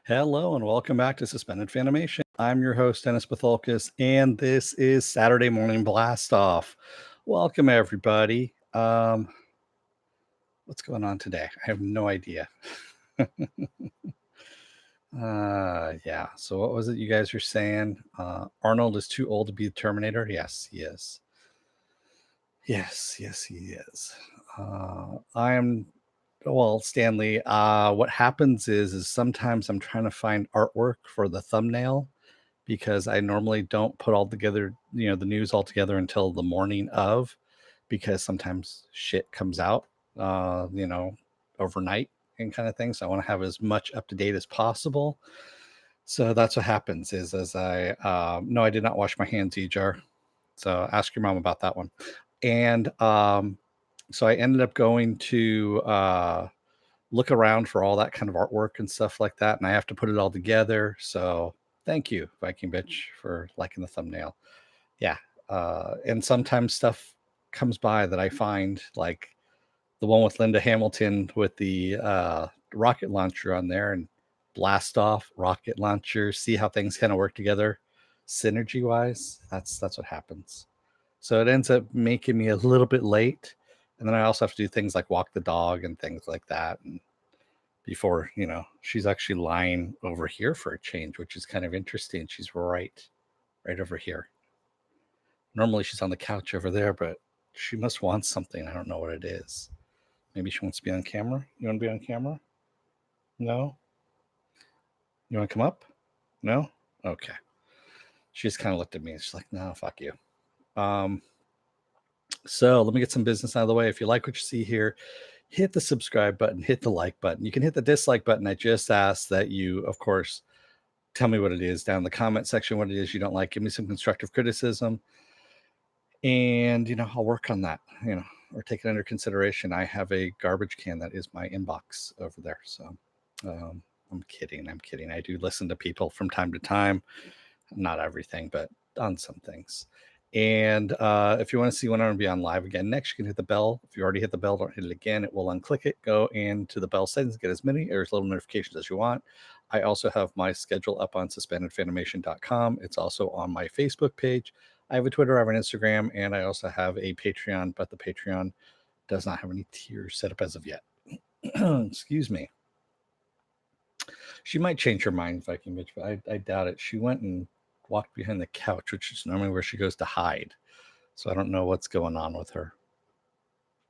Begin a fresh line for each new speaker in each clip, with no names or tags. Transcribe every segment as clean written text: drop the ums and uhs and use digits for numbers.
Hello and welcome back to Suspended Fanimation. I'm your host, Dennis Batholkis, and this is Saturday Morning Blast Off. Welcome, everybody. What's going on today? I have no idea. Yeah. So what was it you guys were saying? Arnold is too old to be the Terminator? Yes, he is. Yes, he is. Stanley, what happens is sometimes I'm trying to find artwork for the thumbnail because I normally don't put all together, the news all together until the morning of, because sometimes shit comes out, overnight and kind of thing. So I want to have as much up to date as possible. So that's what happens is as no, I did not wash my hands, Ejar. So ask your mom about that one. And so I ended up going to look around for all that kind of artwork and stuff like that. And I have to put it all together. So thank you, Viking Bitch, for liking the thumbnail. Yeah. And sometimes stuff comes by that I find, like the one with Linda Hamilton with the rocket launcher on there, and blast off rocket launcher, see how things kind of work together synergy wise. That's what happens. So it ends up making me a little bit late. And then I also have to do things like walk the dog and things like that. And before, she's actually lying over here for a change, which is kind of interesting. She's right over here. Normally she's on the couch over there, but she must want something. I don't know what it is. Maybe she wants to be on camera. You want to be on camera? No? You want to come up? No? Okay. She just kind of looked at me. She's like, no, fuck you. So let me get some business out of the way. If you like what you see here, hit the subscribe button, hit the like button. You can hit the dislike button. I just ask that you, of course, tell me what it is down in the comment section, what it is you don't like. Give me some constructive criticism. And, I'll work on that, or take it under consideration. I have a garbage can that is my inbox over there. So I'm kidding. I do listen to people from time to time. Not everything, but on some things. And if you want to see when I'm going to be on live again next, you can hit the bell. If you already hit the bell, don't hit it again. It will unclick it, go into the bell settings, get as many or as little notifications as you want. I also have my schedule up on suspendedfanimation.com. It's also on my Facebook page. I have a Twitter, I have an Instagram, and I also have a Patreon, but the Patreon does not have any tiers set up as of yet. Excuse me. She might change her mind, Viking Bitch, but I doubt it. She went and walked behind the couch, which is normally where she goes to hide. So I don't know what's going on with her.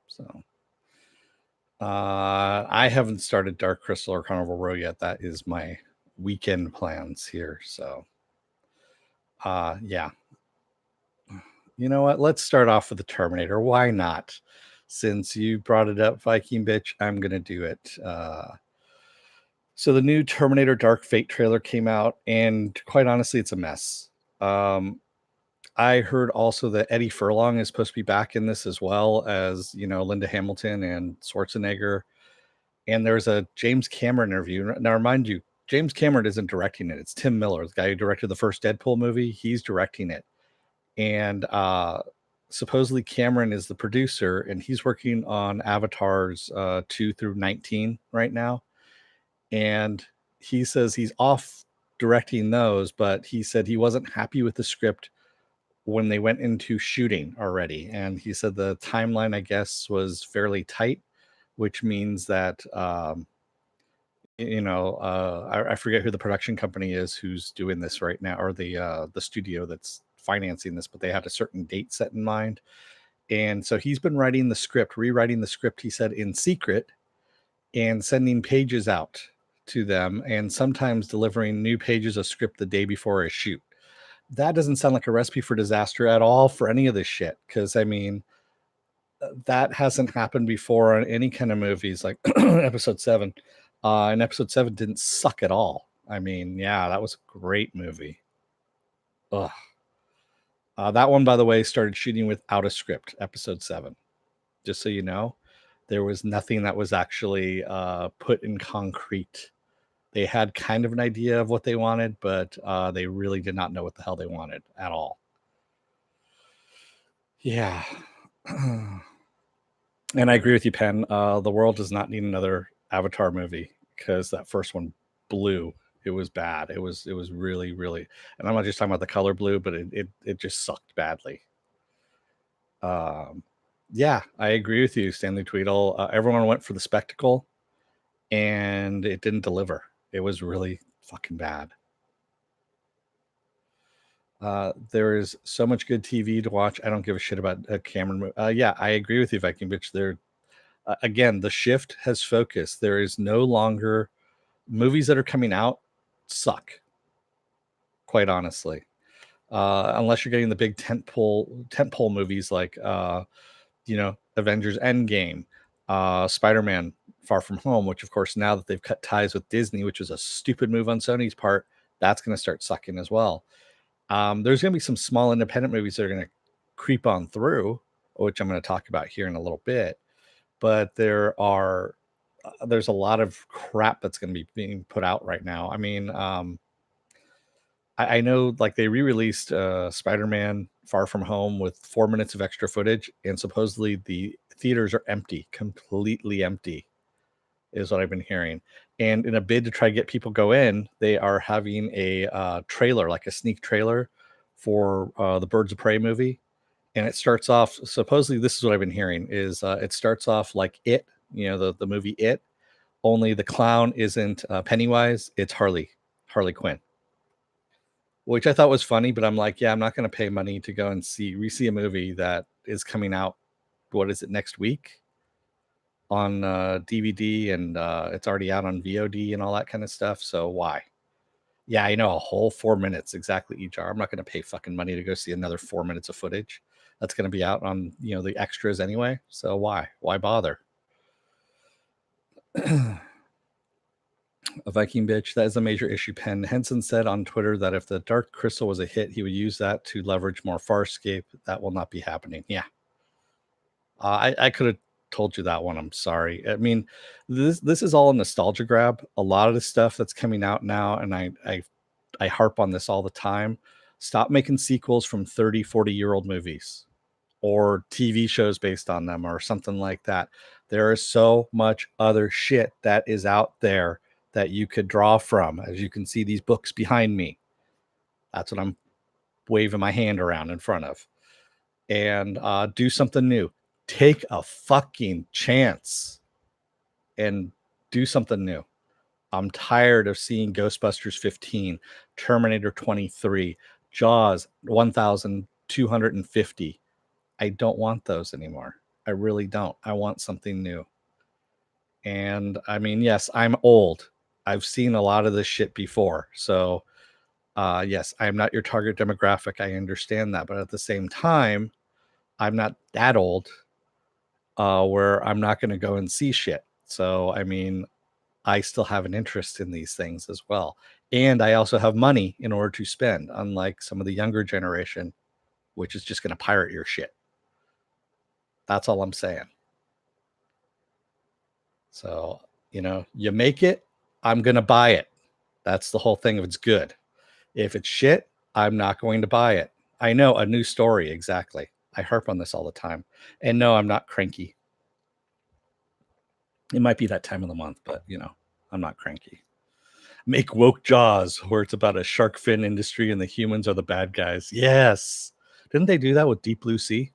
So I haven't started Dark Crystal or Carnival Row yet. That is my weekend plans here. So yeah. You know what? Let's start off with the Terminator. Why not? Since you brought it up, Viking Bitch, I'm going to do it. So the new Terminator Dark Fate trailer came out, and quite honestly, it's a mess. I heard also that Eddie Furlong is supposed to be back in this as well as, Linda Hamilton and Schwarzenegger. And there's a James Cameron interview. Now, remind you, James Cameron isn't directing it. It's Tim Miller, the guy who directed the first Deadpool movie. He's directing it. And supposedly Cameron is the producer, and he's working on Avatars 2 through 19 right now. And he says he's off directing those, but he said he wasn't happy with the script when they went into shooting already. And he said the timeline, I guess, was fairly tight, which means that, I forget who the production company is who's doing this right now, or the studio that's financing this, but they had a certain date set in mind. And so he's been rewriting the script, he said, in secret, and sending pages out to them, and sometimes delivering new pages of script the day before a shoot. That doesn't sound like a recipe for disaster at all for any of this shit. Because, I mean, that hasn't happened before on any kind of movies, like episode 7. And episode 7 didn't suck at all. I mean, yeah, that was a great movie. Ugh. That one, by the way, started shooting without a script, episode 7. Just so you know, there was nothing that was actually put in concrete. They had kind of an idea of what they wanted, but they really did not know what the hell they wanted at all. Yeah. And I agree with you, Penn. The world does not need another Avatar movie because that first one blew It was bad. It was really, really, and I'm not just talking about the color blue, but it just sucked badly. Yeah, I agree with you, Stanley Tweedle. Everyone went for the spectacle, and it didn't deliver. It was really fucking bad. There is so much good TV to watch. I don't give a shit about a Cameron movie. Yeah, I agree with you, Viking Bitch. There, again, the shift has focused. There is no longer movies that are coming out suck. Quite honestly, unless you're getting the big tentpole movies like Avengers Endgame, Spider-Man Far From Home, which of course now that they've cut ties with Disney, which was a stupid move on Sony's part, that's going to start sucking as well. There's going to be some small independent movies that are going to creep on through, which I'm going to talk about here in a little bit. But there's a lot of crap that's going to be being put out right now. I mean, I know like they re-released Spider-Man Far From Home with 4 minutes of extra footage, and supposedly the theaters are empty, completely empty, is what I've been hearing. And in a bid to try to get people go in, they are having a trailer, like a sneak trailer for the Birds of Prey movie. And it starts off, supposedly this is what I've been hearing, is it starts off like It, the movie It, only the clown isn't Pennywise, it's Harley Quinn, which I thought was funny, but I'm like, yeah, I'm not going to pay money to go and see a movie that is coming out. What is it, next week on DVD, and it's already out on VOD and all that kind of stuff. So why? Yeah, I know, a whole 4 minutes exactly each hour. I'm not going to pay fucking money to go see another 4 minutes of footage that's going to be out on the extras anyway. So why bother? A Viking Bitch, that is a major issue. Penn Henson said on Twitter that if the Dark Crystal was a hit, he would use that to leverage more Farscape. That will not be happening. Yeah. I could have told you that one. I'm sorry. I mean, this is all a nostalgia grab. A lot of the stuff that's coming out now, and I harp on this all the time. Stop making sequels from 30, 40-year-old movies or TV shows based on them or something like that. There is so much other shit that is out there that you could draw from. As you can see, these books behind me. That's what I'm waving my hand around in front of. And do something new. Take a fucking chance and do something new. I'm tired of seeing Ghostbusters 15, Terminator 23, Jaws 1250. I don't want those anymore. I really don't. I want something new. And I mean, yes, I'm old. I've seen a lot of this shit before. So, yes, I'm not your target demographic. I understand that. But at the same time, I'm not that old where I'm not going to go and see shit. So, I mean, I still have an interest in these things as well. And I also have money in order to spend, unlike some of the younger generation, which is just going to pirate your shit. That's all I'm saying. So, you make it, I'm going to buy it. That's the whole thing if it's good. If it's shit, I'm not going to buy it. I know, a new story, exactly. I harp on this all the time. And no, I'm not cranky. It might be that time of the month, but I'm not cranky. Make woke Jaws, where it's about a shark fin industry and the humans are the bad guys. Yes. Didn't they do that with Deep Blue Sea?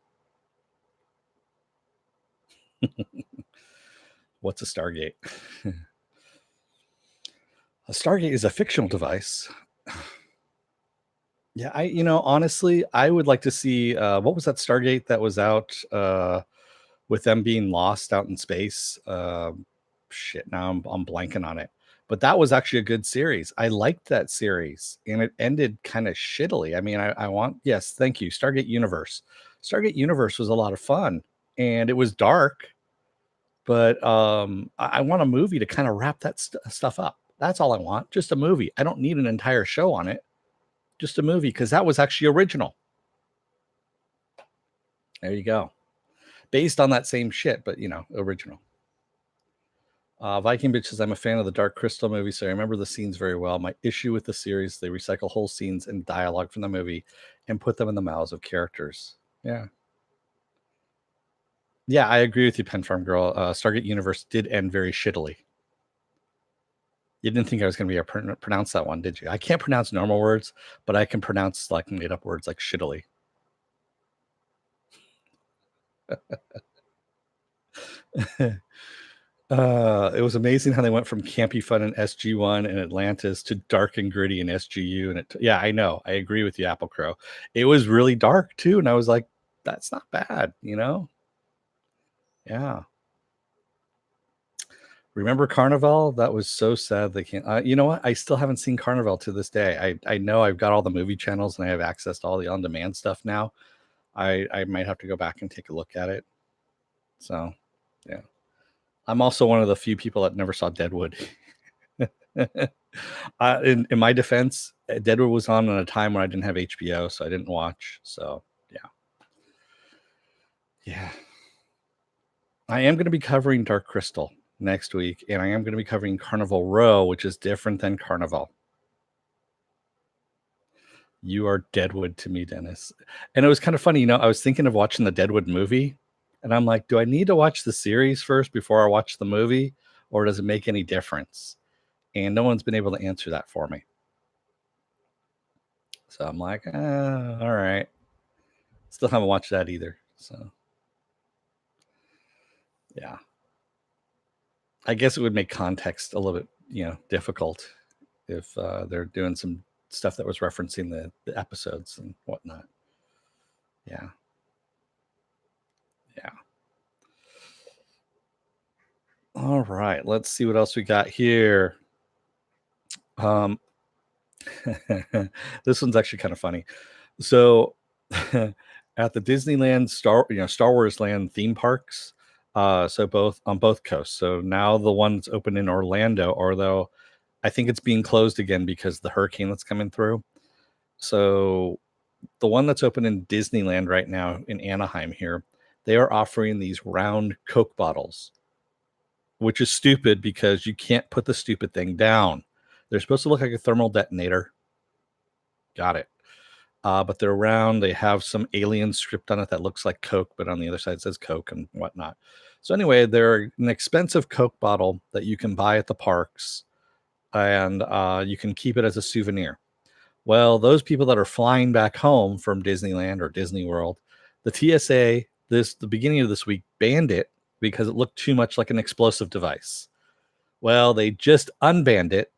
What's a Stargate? A Stargate is a fictional device. Yeah, honestly, I would like to see what was that Stargate that was out with them being lost out in space. Shit, now I'm blanking on it. But that was actually a good series. I liked that series, and it ended kind of shittily. I mean, I want, yes, thank you, Stargate Universe. Stargate Universe was a lot of fun, and it was dark, but I want a movie to kind of wrap that stuff up. That's all I want, just a movie. I don't need an entire show on it, just a movie, because that was actually original. There you go. Based on that same shit, but original. Viking Bitch says, I'm a fan of the Dark Crystal movie, so I remember the scenes very well. My issue with the series, they recycle whole scenes and dialogue from the movie and put them in the mouths of characters. Yeah. Yeah, I agree with you, Pen Farm Girl. Stargate Universe did end very shittily. You didn't think I was going to be able to pronounce that one, did you? I can't pronounce normal words, but I can pronounce like made up words like shittily. It was amazing how they went from campy fun in SG1 and Atlantis to dark and gritty in SGU. And yeah, I know. I agree with you, Apple Crow. It was really dark too. And I was like, that's not bad, you know? Yeah. Remember Carnival? That was so sad. They can't. You know what? I still haven't seen Carnival to this day. I know I've got all the movie channels and I have access to all the on-demand stuff now. I might have to go back and take a look at it. So, yeah. I'm also one of the few people that never saw Deadwood. In my defense, Deadwood was on at a time when I didn't have HBO, so I didn't watch. So, yeah. I am going to be covering Dark Crystal next week, and I am going to be covering Carnival Row, which is different than Carnival. You are Deadwood to me, Dennis. And it was kind of funny, you know, I was thinking of watching the Deadwood movie, and I'm like, do I need to watch the series first before I watch the movie, or does it make any difference? And no one's been able to answer that for me. So I'm like, all right. Still haven't watched that either. So, yeah. I guess it would make context a little bit, you know, difficult if they're doing some stuff that was referencing the episodes and whatnot. Yeah. Yeah. All right. Let's see what else we got here. This one's actually kind of funny. So at the Disneyland Star Wars Land theme parks, so both on both coasts. So now the one that's open in Orlando, although I think it's being closed again because of the hurricane that's coming through. So the one that's open in Disneyland right now in Anaheim here, they are offering these round Coke bottles, which is stupid because you can't put the stupid thing down. They're supposed to look like a thermal detonator. Got it. But they're round. They have some alien script on it that looks like Coke, but on the other side says Coke and whatnot. So anyway, they're an expensive Coke bottle that you can buy at the parks, and you can keep it as a souvenir. Well, those people that are flying back home from Disneyland or Disney World, the TSA the beginning of this week banned it because it looked too much like an explosive device. Well, they just unbanned it.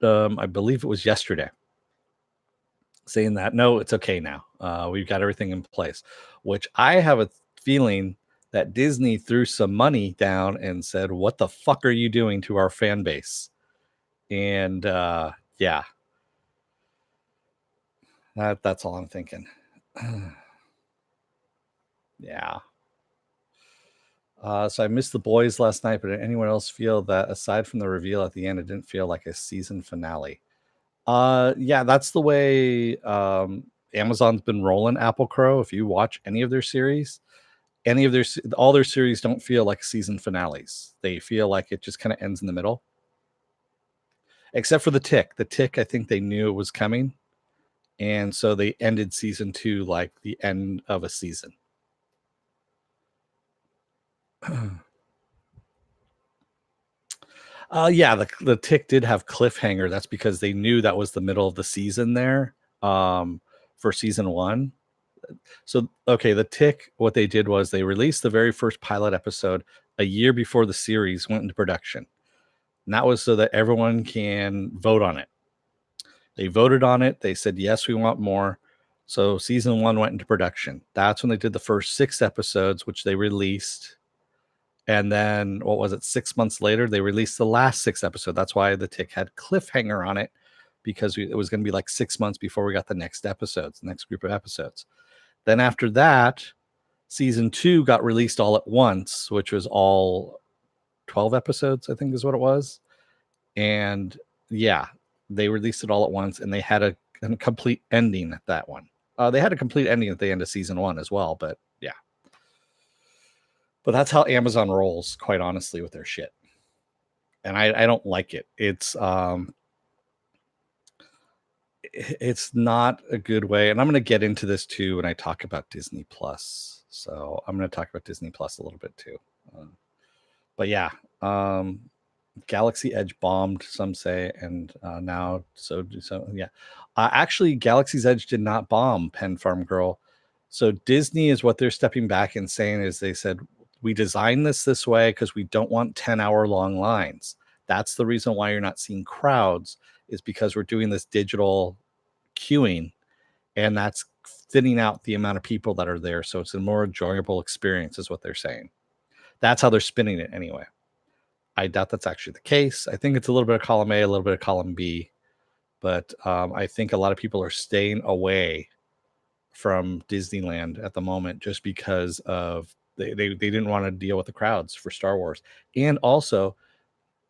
I believe it was yesterday, saying that no, it's okay now. We've got everything in place, which I have a feeling that Disney threw some money down and said, "What the fuck are you doing to our fan base?" And yeah, that's all I'm thinking. Yeah. So I missed The Boys last night, but did anyone else feel that aside from the reveal at the end, it didn't feel like a season finale? Yeah, that's the way Amazon's been rolling Apple Crow. If you watch any of their series, all their series don't feel like season finales. They feel like it just kind of ends in the middle. Except for The Tick. The Tick, I think they knew it was coming. And so they ended season 2 like the end of a season. Yeah, the Tick did have cliffhanger. That's because they knew that was the middle of the season there for season 1. So, okay, the Tick, what they did was they released the very first pilot episode a year before the series went into production. And that was so that everyone can vote on it. They voted on it. They said, yes, we want more. So season 1 went into production. That's when they did the first 6 episodes, which they released. And then, what was it, 6 months later, they released the last 6 episodes. That's why the Tick had cliffhanger on it, because it was going to be like 6 months before we got the next episodes, the next group of episodes. Then after that, season 2 got released all at once, which was all 12 episodes, I think is what it was. And yeah, they released it all at once, and they had a complete ending at that one. They had a complete ending at the end of season 1 as well, but yeah. But that's how Amazon rolls, quite honestly, with their shit. And I don't like it. It's not a good way. And I'm going to get into this too when I talk about Disney Plus. So I'm going to talk about Disney Plus a little bit too. But yeah, Galaxy Edge bombed, some say, and now yeah. Actually, Galaxy's Edge did not bomb, Pen Farm Girl. So Disney is what they're stepping back and saying is they said we designed this way because we don't want 10-hour long lines. That's the reason why you're not seeing crowds, is because we're doing this digital queuing, and that's thinning out the amount of people that are there. So it's a more enjoyable experience, is what they're saying. That's how they're spinning it anyway. I doubt that's actually the case. I think it's a little bit of column A, a little bit of column B, but I think a lot of people are staying away from Disneyland at the moment just because of they didn't want to deal with the crowds for Star Wars. And also,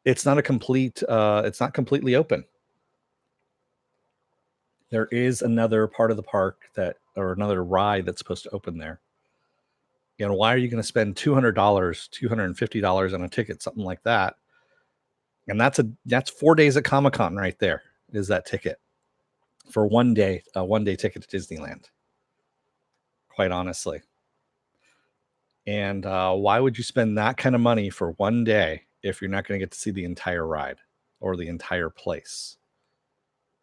it's not completely open. There is another part of the park or another ride that's supposed to open there. And why are you going to spend $200, $250 on a ticket, something like that? And that's 4 days at Comic-Con right there, is that ticket for one day, a one-day ticket to Disneyland, quite honestly. And why would you spend that kind of money for one day if you're not going to get to see the entire ride or the entire place?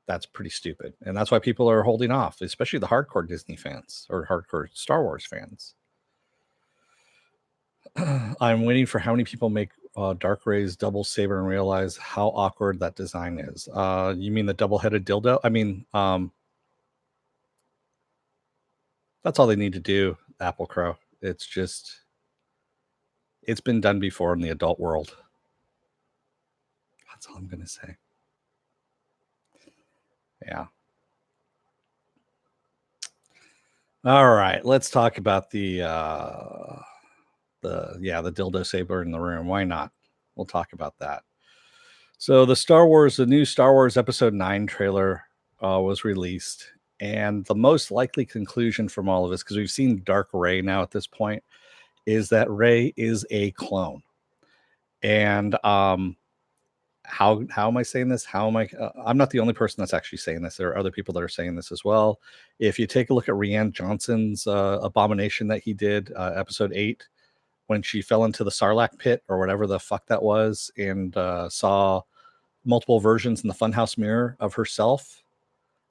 That's pretty stupid. And that's why people are holding off, especially the hardcore Disney fans or hardcore Star Wars fans. I'm waiting for how many people make Dark Ray's double saber and realize how awkward that design is. You mean the double-headed dildo? I mean, that's all they need to do, Apple Crow. It's been done before in the adult world. That's all I'm going to say. Yeah. All right, let's talk about the dildo saber in the room. Why not? We'll talk about that. So the new Star Wars Episode 9 trailer was released, and the most likely conclusion from all of this, because we've seen Dark Rey now at this point, is that Rey is a clone. And how am I saying this? I'm not the only person that's actually saying this. There are other people that are saying this as well. If you take a look at Rian Johnson's abomination that he did, Episode 8, when she fell into the Sarlacc pit or whatever the fuck that was, and saw multiple versions in the funhouse mirror of herself,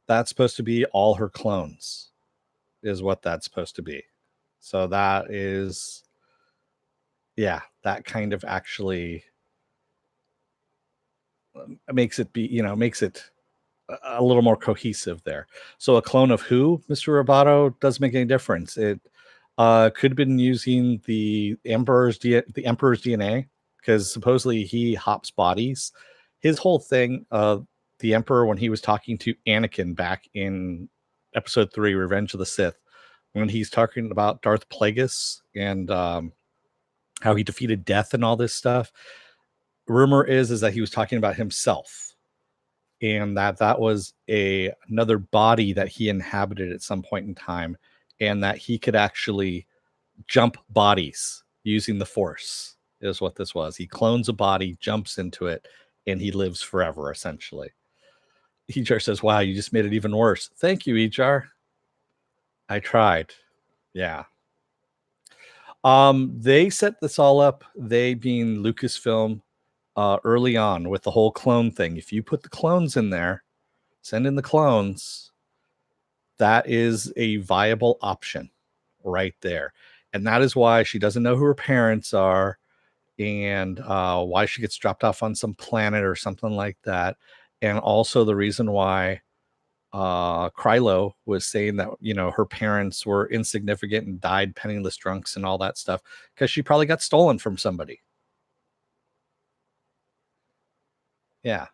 that's supposed to be all her clones, is what that's supposed to be. So that is, yeah, that kind of actually makes it a little more cohesive there. So a clone of who, Mr. Roboto, doesn't make any difference. It could have been using the Emperor's DNA, because supposedly he hops bodies. His whole thing, the Emperor, when he was talking to Anakin back in Episode 3, Revenge of the Sith, when he's talking about Darth Plagueis and how he defeated death and all this stuff, rumor is that he was talking about himself, and that was another body that he inhabited at some point in time, and that he could actually jump bodies using the Force, is what this was. He clones a body, jumps into it, and he lives forever, essentially. Ejar says, wow, you just made it even worse. Thank you, Ejar. I tried. Yeah. They set this all up, they being Lucasfilm, early on with the whole clone thing. If you put the clones in there, send in the clones, that is a viable option right there. And that is why she doesn't know who her parents are, and why she gets dropped off on some planet or something like that. And also the reason why Krylo was saying that, her parents were insignificant and died penniless drunks and all that stuff, because she probably got stolen from somebody. Yeah.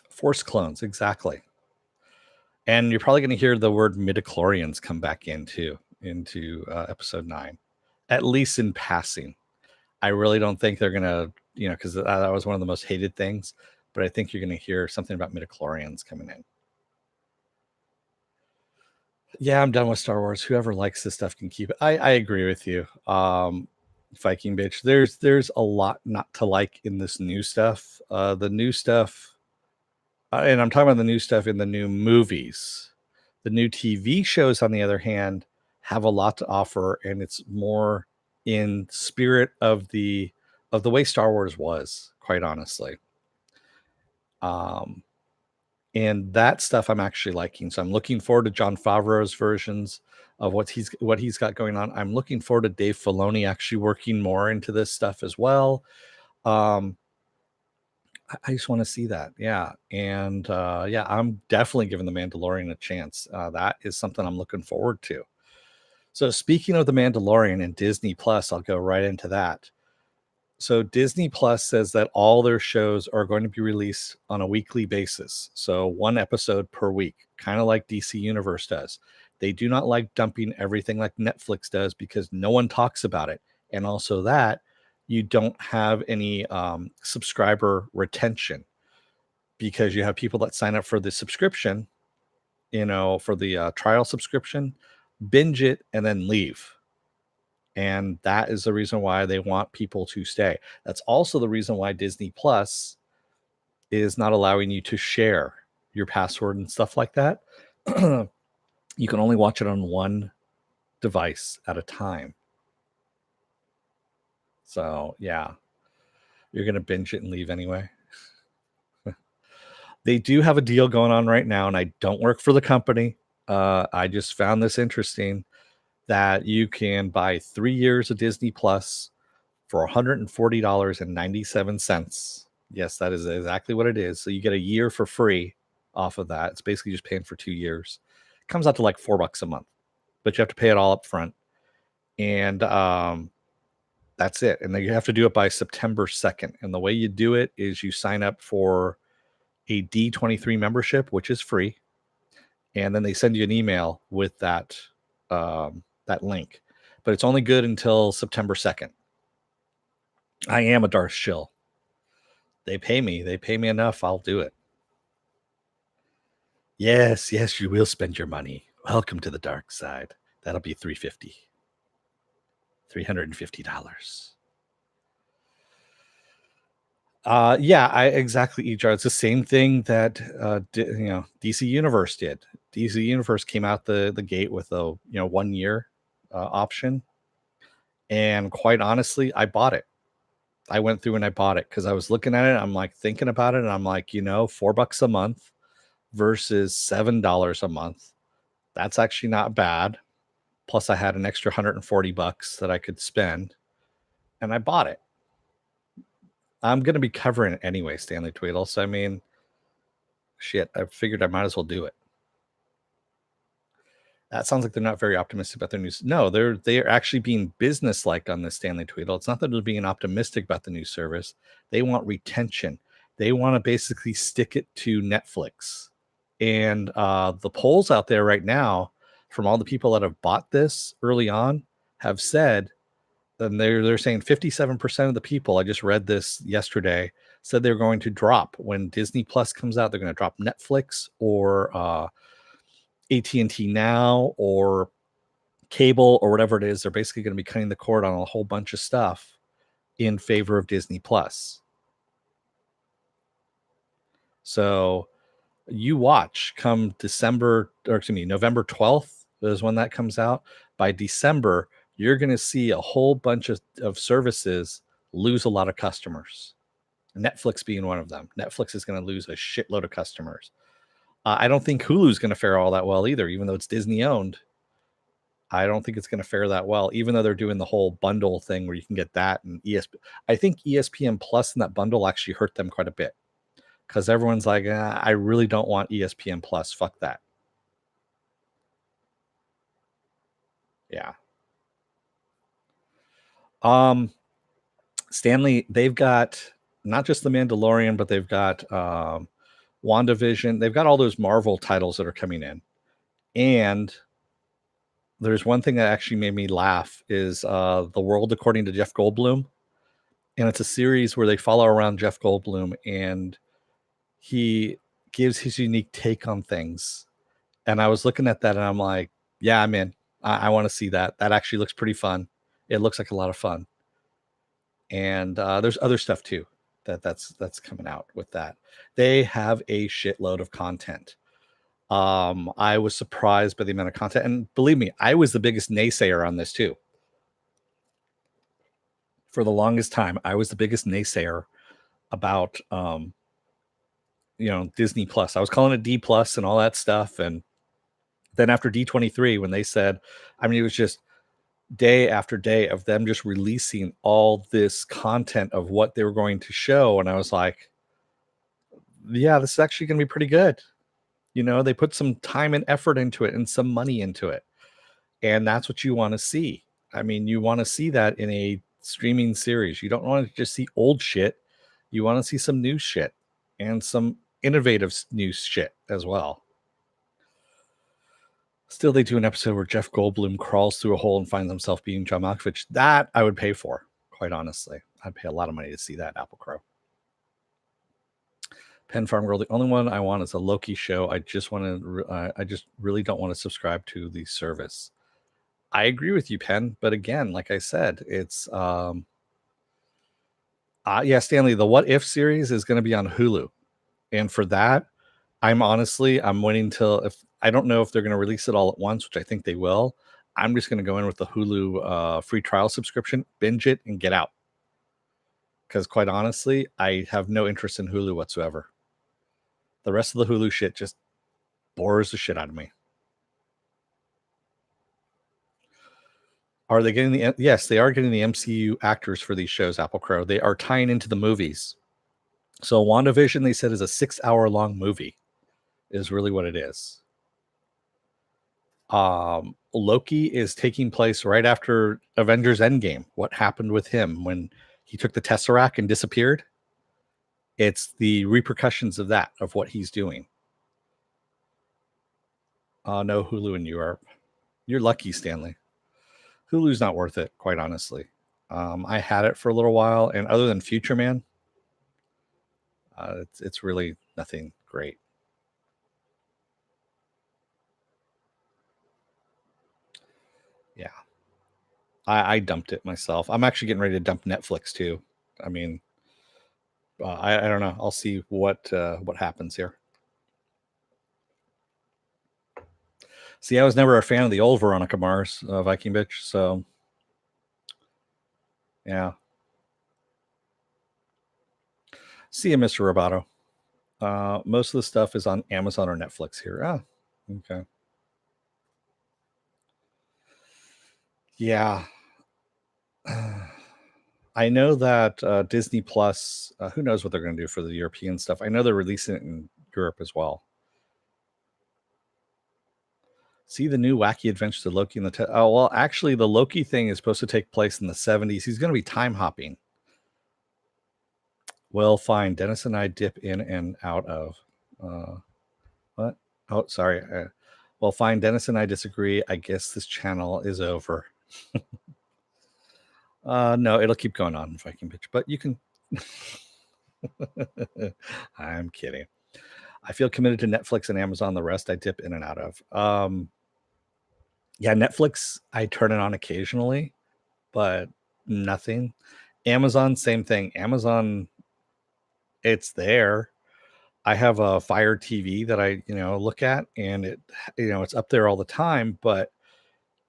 Force clones, exactly. And you're probably going to hear the word midichlorians come back into Episode 9, at least in passing. I really don't think they're going to, because that was one of the most hated things, but I think you're going to hear something about midichlorians coming in. Yeah, I'm done with Star Wars. Whoever likes this stuff can keep it. I agree with you. Viking bitch. There's a lot not to like in this new stuff. The new stuff, and I'm talking about the new stuff in the new movies. The new TV shows, on the other hand, have a lot to offer, and it's more in spirit of the of the way Star Wars was, quite honestly. And that stuff I'm actually liking. So I'm looking forward to Jon Favreau's versions of what he's got going on. I'm looking forward to Dave Filoni actually working more into this stuff as well. I just want to see that. Yeah. And yeah, I'm definitely giving The Mandalorian a chance. That is something I'm looking forward to. So speaking of The Mandalorian and Disney Plus, I'll go right into that. So Disney Plus says that all their shows are going to be released on a weekly basis. So one episode per week, kind of like DC Universe does. They do not like dumping everything like Netflix does because no one talks about it. And also that you don't have any subscriber retention because you have people that sign up for the subscription, for the trial subscription, binge it, and then leave. And that is the reason why they want people to stay. That's also the reason why Disney Plus is not allowing you to share your password and stuff like that. You can only watch it on one device at a time. So, yeah, you're going to binge it and leave anyway. They do have a deal going on right now, and I don't work for the company. I just found this interesting that you can buy 3 years of Disney Plus for $140.97. Yes, that is exactly what it is. So you get a year for free off of that. It's basically just paying for 2 years. It comes out to like $4 a month, but you have to pay it all up front. And that's it. And then you have to do it by September 2nd. And the way you do it is you sign up for a D23 membership, which is free. And then they send you an email with that link. But it's only good until September 2nd. I am a Darth shill. They pay me. They pay me enough. I'll do it. Yes, you will spend your money. Welcome to the dark side. That'll be $350. $350. Yeah, exactly, EJAR. It's the same thing that DC Universe did. DC Universe came out the gate with a 1 year option, and quite honestly, I bought it. I went through and I bought it because I was looking at it. I'm like thinking about it, and I'm like, $4 a month versus $7 a month. That's actually not bad. Plus, I had an extra $140 that I could spend, and I bought it. I'm going to be covering it anyway, Stanley Tweedle. So, I mean, shit, I figured I might as well do it. That sounds like they're not very optimistic about their news. No, they're actually being businesslike on this, Stanley Tweedle. It's not that they're being optimistic about the new service. They want retention. They want to basically stick it to Netflix. And the polls out there right now from all the people that have bought this early on have said, and they're saying 57% of the people, I just read this yesterday, said they're going to drop when Disney Plus comes out. They're going to drop Netflix or AT&T Now or cable or whatever it is. They're basically going to be cutting the cord on a whole bunch of stuff in favor of Disney Plus. So you watch come November 12th is when that comes out. By December, you're going to see a whole bunch of services lose a lot of customers. Netflix being one of them. Netflix is going to lose a shitload of customers. I don't think Hulu's going to fare all that well either, even though it's Disney owned. I don't think it's going to fare that well, even though they're doing the whole bundle thing where you can get that and ESPN. I think ESPN Plus in that bundle actually hurt them quite a bit because everyone's like, I really don't want ESPN Plus. Fuck that. Yeah. Stanley, they've got not just The Mandalorian, but they've got WandaVision. They've got all those Marvel titles that are coming in. And there's one thing that actually made me laugh is The World According to Jeff Goldblum. And it's a series where they follow around Jeff Goldblum and he gives his unique take on things. And I was looking at that and I'm like, yeah, I'm in. I want to see that. That actually looks pretty fun. It looks like a lot of fun. And there's other stuff too that's coming out with that. They have a shitload of content. I was surprised by the amount of content, and believe me, I was the biggest naysayer on this too. for the longest time, I was the biggest naysayer about Disney Plus. I was calling it D Plus and all that stuff. And then after D23, when they said, I mean, it was just day after day of them just releasing all this content of what they were going to show. And I was like, yeah, this is actually going to be pretty good. They put some time and effort into it and some money into it. And that's what you want to see. I mean, you want to see that in a streaming series. You don't want to just see old shit. You want to see some new shit and some innovative new shit as well. Still, they do an episode where Jeff Goldblum crawls through a hole and finds himself being John Malkovich. That I would pay for, quite honestly. I'd pay a lot of money to see that, Apple Crow. Pen Farm Girl, the only one I want is a Loki show. I just really don't want to subscribe to the service. I agree with you, Pen, but again, like I said, it's Stanley, the What If series is going to be on Hulu, and for that, I'm waiting till, if I don't know if they're going to release it all at once, which I think they will. I'm just going to go in with the Hulu free trial subscription, binge it, and get out. Because quite honestly, I have no interest in Hulu whatsoever. The rest of the Hulu shit just bores the shit out of me. Are they getting yes, they are getting the MCU actors for these shows, Apple Crow. They are tying into the movies. So WandaVision, they said, is a 6-hour long movie, is really what it is. Loki is taking place right after Avengers Endgame. What happened with him when he took the Tesseract and disappeared? It's the repercussions of that, of what he's doing. No Hulu in Europe. You're lucky, Stanley. Hulu's not worth it, quite honestly. I had it for a little while, and other than Future Man, it's really nothing great. Yeah. I dumped it myself. I'm actually getting ready to dump Netflix too. I mean, I don't know. I'll see what happens here. See, I was never a fan of the old Veronica Mars, Viking bitch. So, yeah. See you, Mr. Roboto. Most of the stuff is on Amazon or Netflix here. Okay. Yeah. I know that Disney Plus, who knows what they're going to do for the European stuff. I know they're releasing it in Europe as well. See the new Wacky Adventures of Loki in the... oh, well, actually, the Loki thing is supposed to take place in the 70s. He's going to be time hopping. Well, fine. Dennis and I dip in and out of... what? Oh, sorry. Well, fine. Dennis and I disagree. I guess this channel is over. No, it'll keep going on, Viking bitch. But you can... I'm kidding. I feel committed to Netflix and Amazon. The rest I dip in and out of. Yeah, Netflix, I turn it on occasionally, but nothing. Amazon, same thing. Amazon, it's there. I have a Fire TV that I, look at, and it's up there all the time, but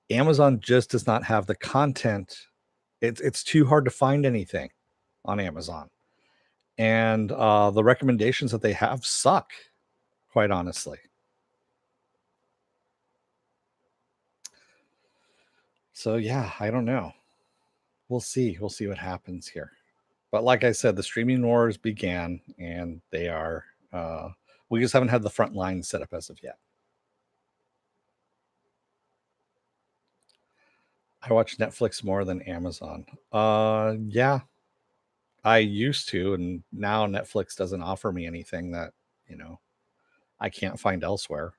Amazon just does not have the content. It's too hard to find anything on Amazon. And the recommendations that they have suck, quite honestly. So yeah, I don't know. We'll see. We'll see what happens here. But like I said, the streaming wars began, and they are. We just haven't had the front line set up as of yet. I watch Netflix more than Amazon. Yeah, I used to, and now Netflix doesn't offer me anything that I can't find elsewhere,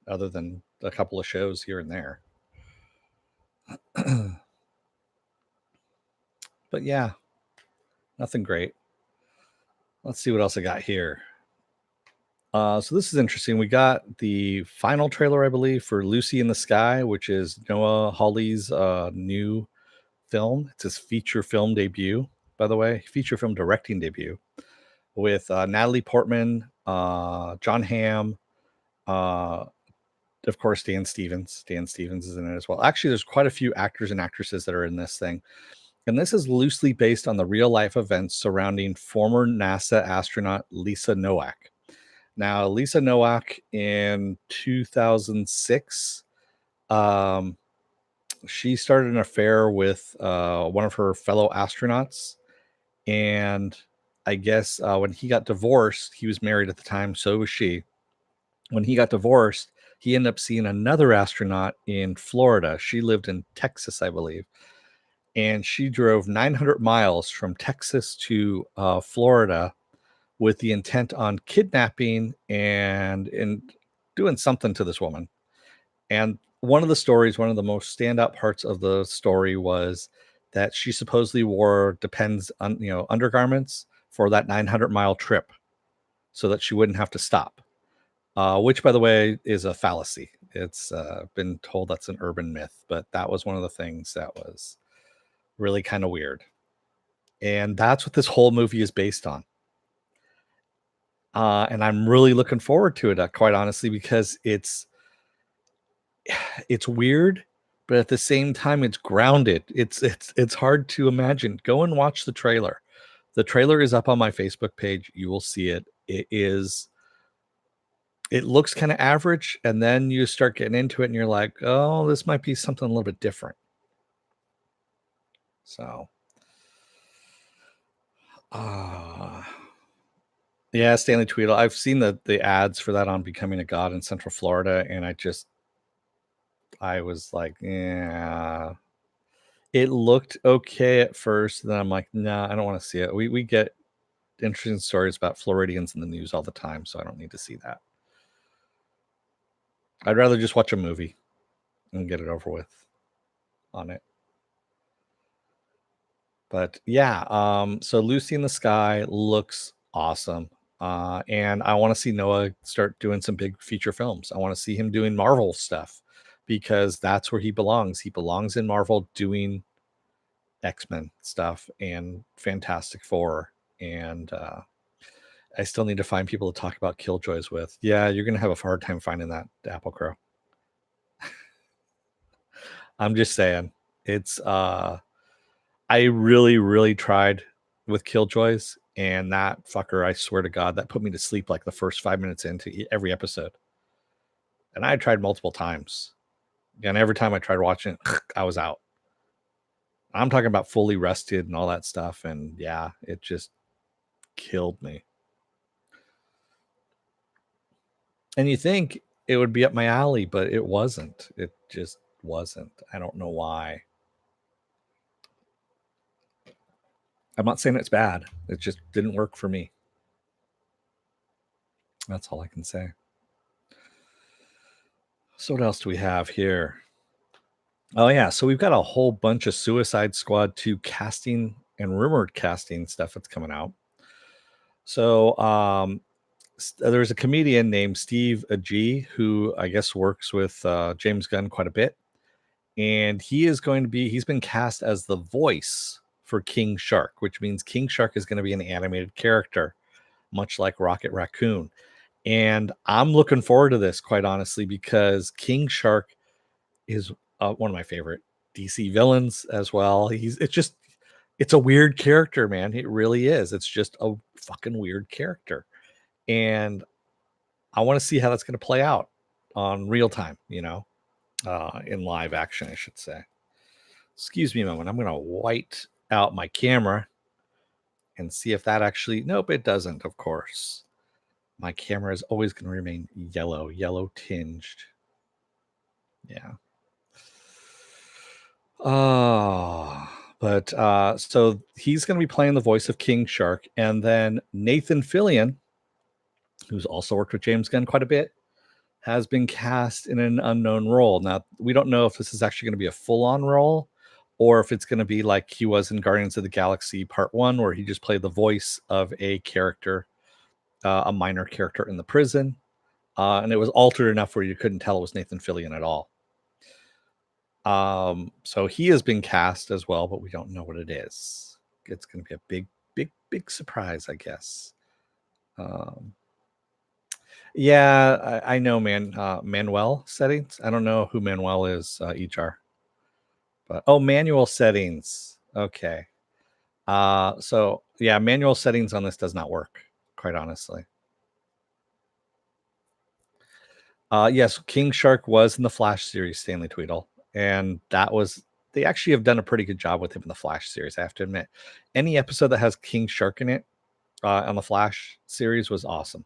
other than a couple of shows here and there. But yeah, nothing great. Let's see what else I got here. So this is interesting. We got the final trailer, I believe, for Lucy in the Sky, which is Noah Hawley's new film. It's his feature film debut, by the way, feature film directing debut, with Natalie Portman, John Hamm, of course, Dan Stevens. Dan Stevens is in it as well. Actually, there's quite a few actors and actresses that are in this thing. And this is loosely based on the real life events surrounding former NASA astronaut Lisa Nowak. Now, Lisa Nowak in 2006, um, she started an affair with one of her fellow astronauts. And I guess when he got divorced, he was married at the time, so was she. When he got divorced, he ended up seeing another astronaut in Florida. She lived in Texas, I believe. And she drove 900 miles from Texas to Florida with the intent on kidnapping and doing something to this woman. And one of the stories, one of the most standout parts of the story was that she supposedly wore undergarments for that 900-mile trip so that she wouldn't have to stop, which, by the way, is a fallacy. It's been told that's an urban myth, but that was one of the things that was really kind of weird. And that's what this whole movie is based on. And I'm really looking forward to it, quite honestly, because it's weird, but at the same time, it's grounded. It's hard to imagine. Go and watch the trailer. The trailer is up on my Facebook page. You will see it. It looks kind of average, and then you start getting into it, and you're like, oh, this might be something a little bit different. So, yeah, Stanley Tweedle. I've seen the ads for that on Becoming a God in Central Florida, and I was like, yeah. It looked okay at first, then I'm like, nah, I don't want to see it. We get interesting stories about Floridians in the news all the time, so I don't need to see that. I'd rather just watch a movie and get it over with on it. But yeah, so Lucy in the Sky looks awesome. And I want to see Noah start doing some big feature films. I want to see him doing Marvel stuff because that's where he belongs. He belongs in Marvel doing X-Men stuff and Fantastic Four. And I still need to find people to talk about Killjoys with. Yeah, you're going to have a hard time finding that, Apple Crow. I'm just saying. It's I really, really tried with Killjoys, and that fucker, I swear to God, that put me to sleep like the first 5 minutes into every episode. And I tried multiple times. And every time I tried watching it, I was out. I'm talking about fully rested and all that stuff. And yeah, it just killed me. And you think it would be up my alley, but it wasn't. It just wasn't. I don't know why. I'm not saying it's bad. It just didn't work for me. That's all I can say. So what else do we have here? Oh yeah, so we've got a whole bunch of Suicide Squad 2 casting and rumored casting stuff that's coming out. So there's a comedian named Steve Agee who I guess works with James Gunn quite a bit, and he's been cast as the voice for King Shark, which means King Shark is going to be an animated character, much like Rocket Raccoon. And I'm looking forward to this, quite honestly, because King Shark is one of my favorite DC villains as well. It's a weird character, man. It really is. It's just a fucking weird character. And I want to see how that's going to play out on real time, in live action, I should say. Excuse me a moment. I'm going to white out my camera and see if that actually, nope, it doesn't, of course. My camera is always going to remain yellow tinged. Yeah. But so he's going to be playing the voice of King Shark, and then Nathan Fillion, who's also worked with James Gunn quite a bit, has been cast in an unknown role. Now, we don't know if this is actually going to be a full-on role or if it's going to be like he was in Guardians of the Galaxy Part 1, where he just played the voice of a character, a minor character in the prison. And it was altered enough where you couldn't tell it was Nathan Fillion at all. So he has been cast as well, but we don't know what it is. It's going to be a big surprise, I guess. Yeah, I know, man. Manuel settings. I don't know who Manuel is, HR. But manual settings. Okay. So yeah, manual settings on this does not work, quite honestly. Yes, King Shark was in the Flash series, Stanley Tweedle, and they actually have done a pretty good job with him in the Flash series. I have to admit, any episode that has King Shark in it on the Flash series was awesome.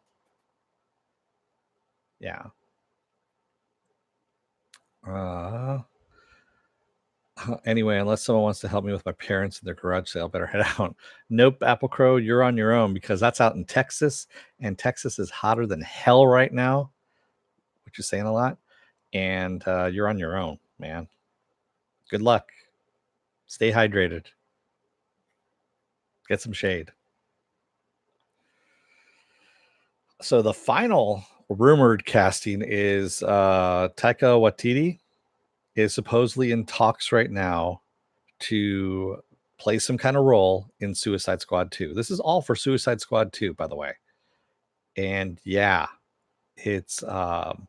Yeah. Anyway, unless someone wants to help me with my parents in their garage sale, better head out. Nope, Apple Crow, you're on your own because that's out in Texas, and Texas is hotter than hell right now, which is saying a lot. And you're on your own, man. Good luck. Stay hydrated. Get some shade. So the final rumored casting is Taika Waititi is supposedly in talks right now to play some kind of role in Suicide Squad 2. This is all for Suicide Squad 2, by the way. And yeah, it's kind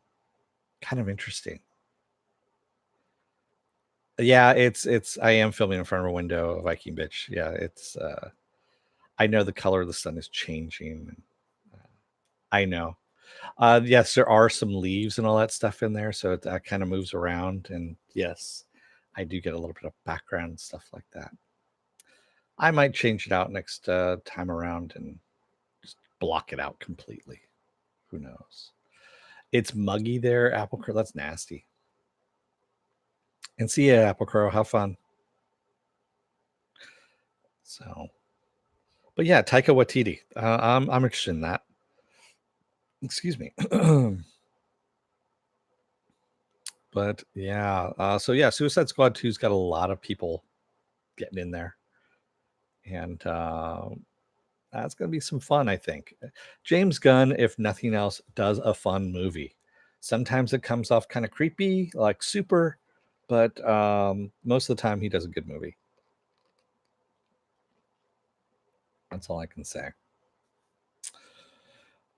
of interesting. Yeah, it's I am filming in front of a window, Viking bitch. Yeah, it's I know the color of the sun is changing. I know. Yes, there are some leaves and all that stuff in there, so that kind of moves around. And yes, I do get a little bit of background and stuff like that. I might change it out next time around and just block it out completely. Who knows? It's muggy there, Apple Crow. That's nasty. And see ya, Apple Crow. Have fun. So, but yeah, Taika Waititi. I'm interested in that. Excuse me. But yeah, so yeah, Suicide Squad 2's got a lot of people getting in there, and that's going to be some fun, I think. James Gunn, if nothing else, does a fun movie. Sometimes it comes off kind of creepy, like Super, but most of the time he does a good movie. That's all I can say.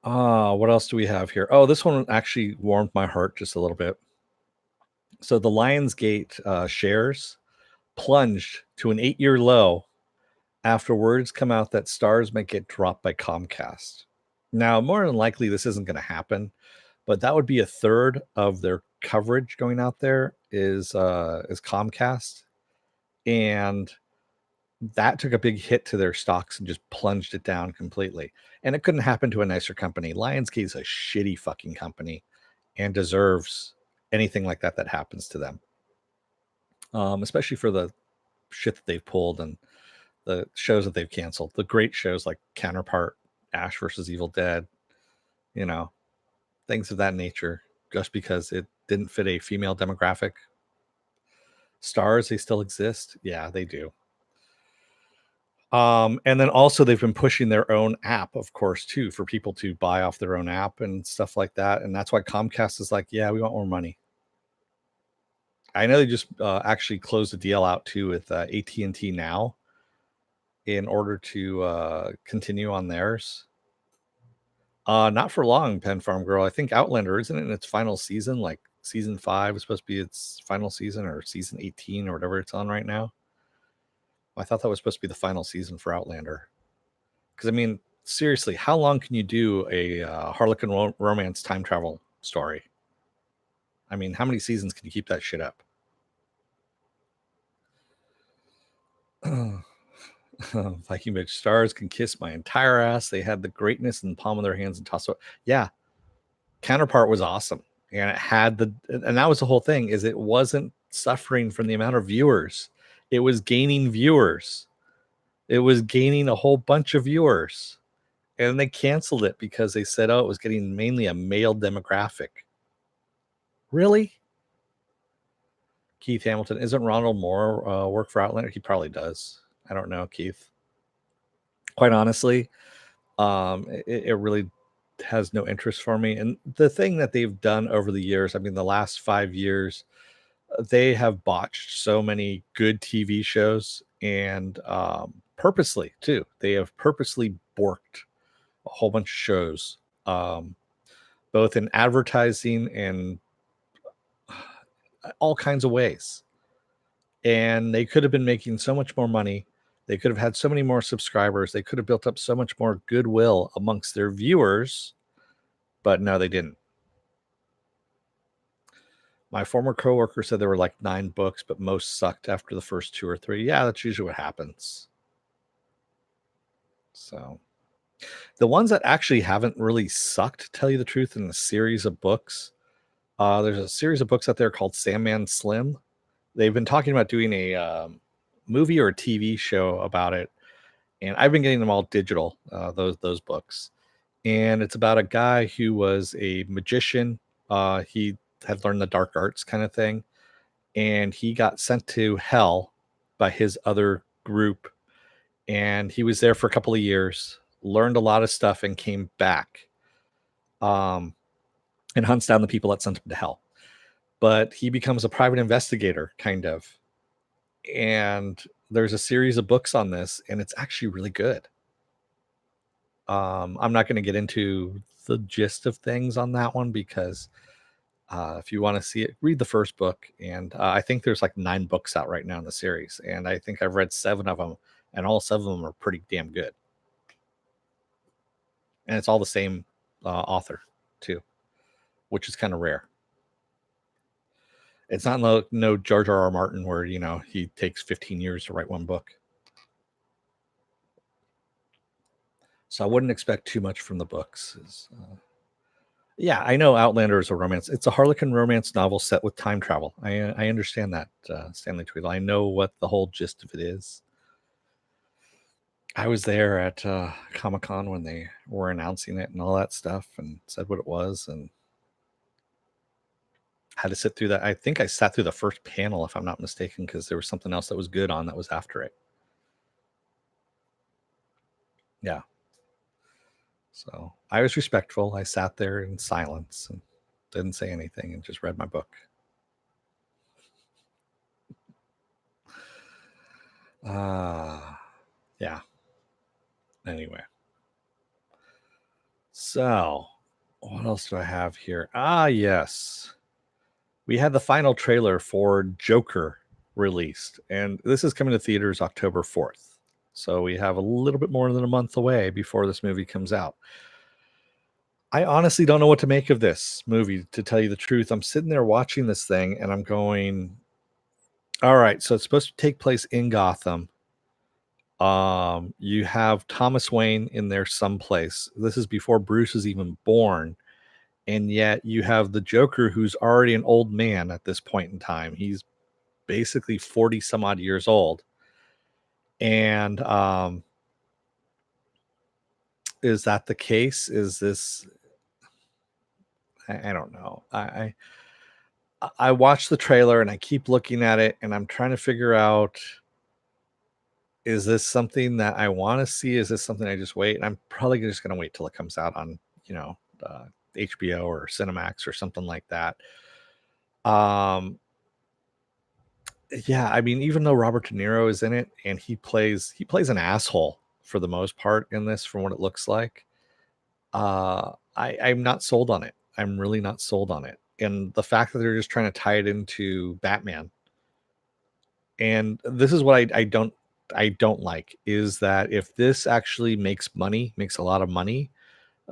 What else do we have here? Oh, this one actually warmed my heart just a little bit. So the Lionsgate shares plunged to an 8-year low after words come out that stars might get dropped by Comcast. Now, more than likely, this isn't going to happen, but that would be a third of their coverage going out there is Comcast, and that took a big hit to their stocks and just plunged it down completely. And it couldn't happen to a nicer company. Lionsgate is a shitty fucking company and deserves anything like that happens to them, especially for the shit that they've pulled and the shows that they've canceled. The great shows like Counterpart, Ash versus Evil Dead, you know, things of that nature, just because it didn't fit a female demographic. Stars, they still exist. Yeah, they do. And then also they've been pushing their own app, of course, too, for people to buy off their own app and stuff like that. And that's why Comcast is like, yeah, we want more money. I know they just actually closed a deal out too with AT&T now in order to continue on theirs. Not for long, Pen Farm Girl. I think Outlander isn't it in its final season. Like season 5 is supposed to be its final season, or season 18 or whatever it's on right now. I thought that was supposed to be the final season for Outlander. Because I mean, seriously, how long can you do a Harlequin romance time travel story? I mean, how many seasons can you keep that shit up? Viking bitch, stars can kiss my entire ass. They had the greatness in the palm of their hands and toss it. Yeah, Counterpart was awesome, and it had and that was the whole thing. Is it wasn't suffering from the amount of viewers. It was gaining viewers. It was gaining a whole bunch of viewers, and they canceled it because they said, "Oh, it was getting mainly a male demographic." Really? Keith Hamilton, isn't Ronald Moore work for Outlander? He probably does. I don't know, Keith. Quite honestly, it really has no interest for me. And the thing that they've done over the years, I mean, the last 5 years, they have botched so many good TV shows, and purposely too. They have purposely borked a whole bunch of shows, both in advertising and all kinds of ways. And they could have been making so much more money. They could have had so many more subscribers. They could have built up so much more goodwill amongst their viewers, but no, they didn't. My former coworker said there were like 9 books, but most sucked after the first 2 or 3. Yeah, that's usually what happens. So the ones that actually haven't really sucked, to tell you the truth, in the series of books, there's a series of books out there called Sandman Slim. They've been talking about doing a movie or a TV show about it, and I've been getting them all digital. Those books, and it's about a guy who was a magician. He had learned the dark arts kind of thing, and he got sent to hell by his other group, and he was there for a couple of years, learned a lot of stuff, and came back, um, and hunts down the people that sent him to hell. But he becomes a private investigator, kind of, and there's a series of books on this, and it's actually really good. I'm not going to get into the gist of things on that one because if you want to see it, read the first book. And I think there's like 9 books out right now in the series, and I think I've read 7 of them, and all 7 of them are pretty damn good. And it's all the same author too, which is kind of rare. It's not no George R. R. Martin where he takes 15 years to write one book. So I wouldn't expect too much from the books. Yeah, I know Outlander is a romance. It's a Harlequin romance novel set with time travel. I understand that, Stanley Tweedle. I know what the whole gist of it is. I was there at Comic-Con when they were announcing it and all that stuff, and said what it was, and had to sit through that. I think I sat through the first panel, if I'm not mistaken, because there was something else that was good on that was after it. Yeah. So I was respectful. I sat there in silence and didn't say anything and just read my book. Yeah. Anyway. So, what else do I have here? Yes. We had the final trailer for Joker released, and this is coming to theaters October 4th. So we have a little bit more than a month away before this movie comes out. I honestly don't know what to make of this movie, to tell you the truth. I'm sitting there watching this thing and I'm going, all right, so it's supposed to take place in Gotham. You have Thomas Wayne in there someplace. This is before Bruce is even born. And yet you have the Joker, who's already an old man at this point in time. He's basically 40 some odd years old. And is that the case? Is this, I don't know. I watched the trailer and I keep looking at it and I'm trying to figure out, is this something that I want to see? Is this something I just wait? And I'm probably just going to wait till it comes out on, HBO or Cinemax or something like that. Yeah, I mean, even though Robert De Niro is in it and he plays an asshole for the most part in this, from what it looks like, I'm not sold on it. I'm really not sold on it. And the fact that they're just trying to tie it into Batman, and this is what I don't like, is that if this actually makes a lot of money,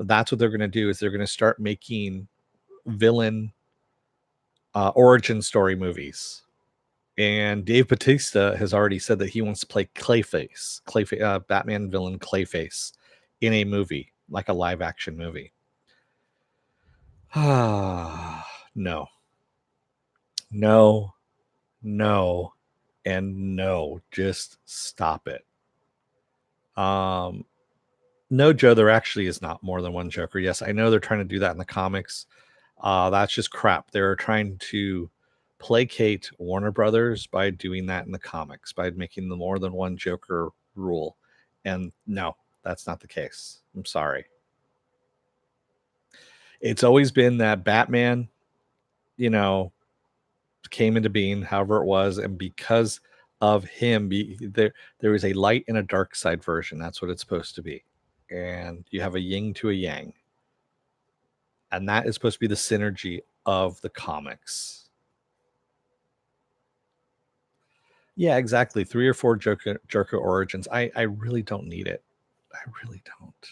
that's what they're going to do, is they're going to start making villain origin story movies. And Dave Bautista has already said that he wants to play Clayface, Batman villain Clayface, in a movie, like a live action movie. No, no, no, and no. Just stop it. No, Joe, there actually is not more than one Joker. Yes, I know they're trying to do that in the comics. That's just crap. They're trying to placate Warner Brothers by doing that in the comics, by making the more than one Joker rule. And no, that's not the case. I'm sorry. It's always been that Batman, came into being, however it was, and because of him, there is a light and a dark side version. That's what it's supposed to be. And you have a yin to a yang. And that is supposed to be the synergy of the comics. Yeah, exactly. 3 or 4 Joker origins. I really don't need it. I really don't.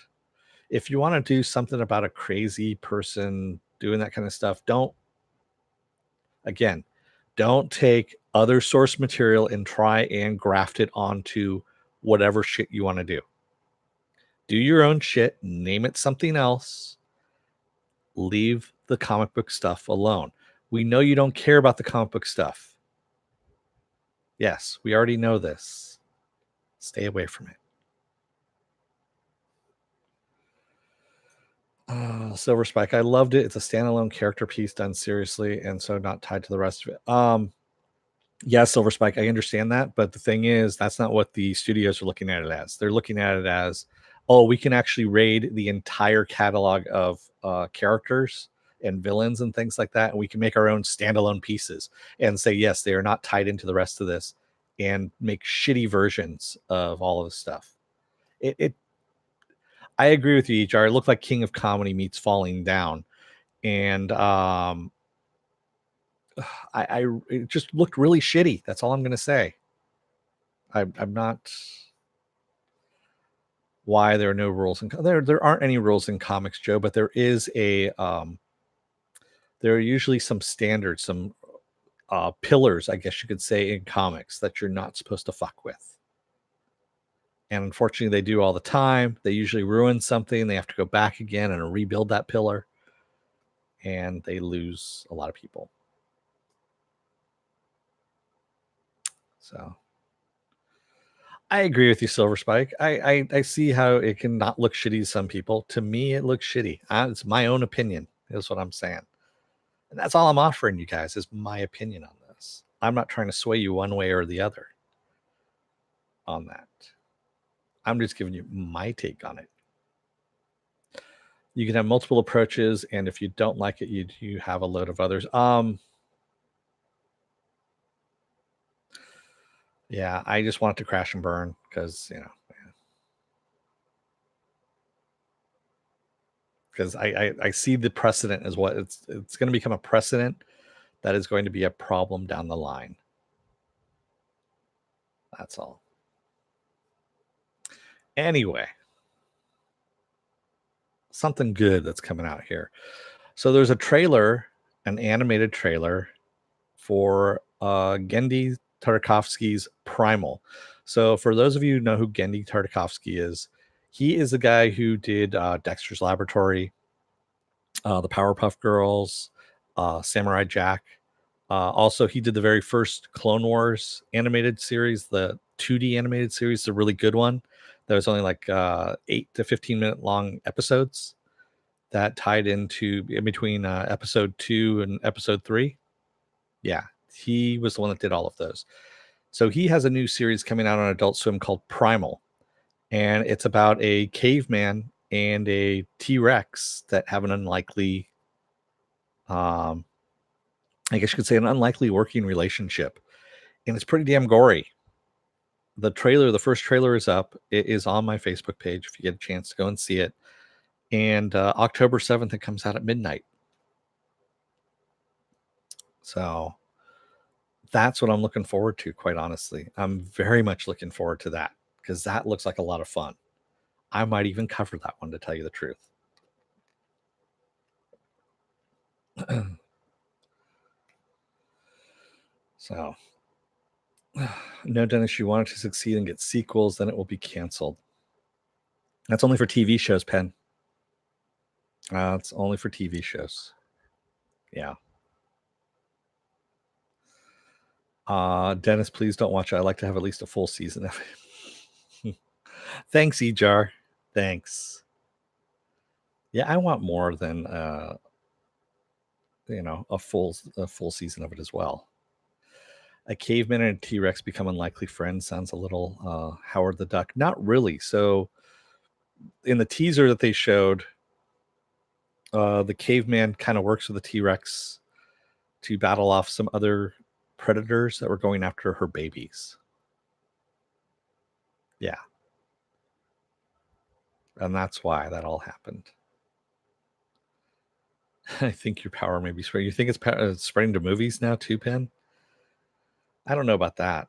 If you want to do something about a crazy person doing that kind of stuff, don't take other source material and try and graft it onto whatever shit you want to do. Do your own shit, name it something else, leave the comic book stuff alone. We know you don't care about the comic book stuff. Yes, we already know this. Stay away from it. Silver Spike, I loved it. It's a standalone character piece done seriously and so not tied to the rest of it. Yeah, Silver Spike, I understand that, but the thing is, that's not what the studios are looking at it as. They're looking at it as, oh, we can actually raid the entire catalog of characters and villains and things like that, and we can make our own standalone pieces and say, yes, they are not tied into the rest of this, and make shitty versions of all of this stuff. I agree with you, HR. It looked like King of Comedy meets Falling Down, and it just looked really shitty. That's all I'm going to say. I'm not. Why there are no rules in there aren't any rules in comics, Joe, but there is there are usually some standards, some pillars, I guess you could say, in comics that you're not supposed to fuck with. And unfortunately, they do all the time. They usually ruin something. They have to go back again and rebuild that pillar, and they lose a lot of people. So I agree with you, Silver Spike. I see how it can not look shitty to some people. To me, it looks shitty. It's my own opinion, is what I'm saying. And that's all I'm offering you guys is my opinion on this. I'm not trying to sway you one way or the other on that. I'm just giving you my take on it. You can have multiple approaches, and if you don't like it, you have a load of others. Yeah, I just want it to crash and burn because because I see the precedent as what it's going to become a precedent that is going to be a problem down the line. That's all. Anyway, something good that's coming out here. So there's a trailer, an animated trailer for Genndy Tartakovsky's Primal. So for those of you who know who Genndy Tartakovsky is, he is the guy who did Dexter's Laboratory, the Powerpuff Girls, Samurai Jack. Also, he did the very first Clone Wars animated series, the 2D animated series, the really good one. That was only like 8 to 15-minute long episodes that tied into in between episode 2 and episode 3. Yeah, he was the one that did all of those. So he has a new series coming out on Adult Swim called Primal, and it's about a caveman and a T-Rex that have an unlikely, I guess you could say, an unlikely working relationship, and it's pretty damn gory. The first trailer is up. It is on my Facebook page if you get a chance to go and see it. And October 7th, it comes out at midnight. So that's what I'm looking forward to, quite honestly. I'm very much looking forward to that because that looks like a lot of fun. I might even cover that one, to tell you the truth. So, no, Dennis, you want it to succeed and get sequels, then it will be canceled. That's only for TV shows, Penn. It's only for TV shows. Yeah. Dennis, please don't watch it. I like to have at least a full season of it. Thanks, Ejar. Thanks. Yeah, I want more than a full season of it as well. A caveman and a T-Rex become unlikely friends sounds a little Howard the Duck. Not really. So in the teaser that they showed, the caveman kind of works with the T-Rex to battle off some other predators that were going after her babies. Yeah. And that's why that all happened. I think your power may be spreading. You think it's spreading to movies now too, Penn? I don't know about that.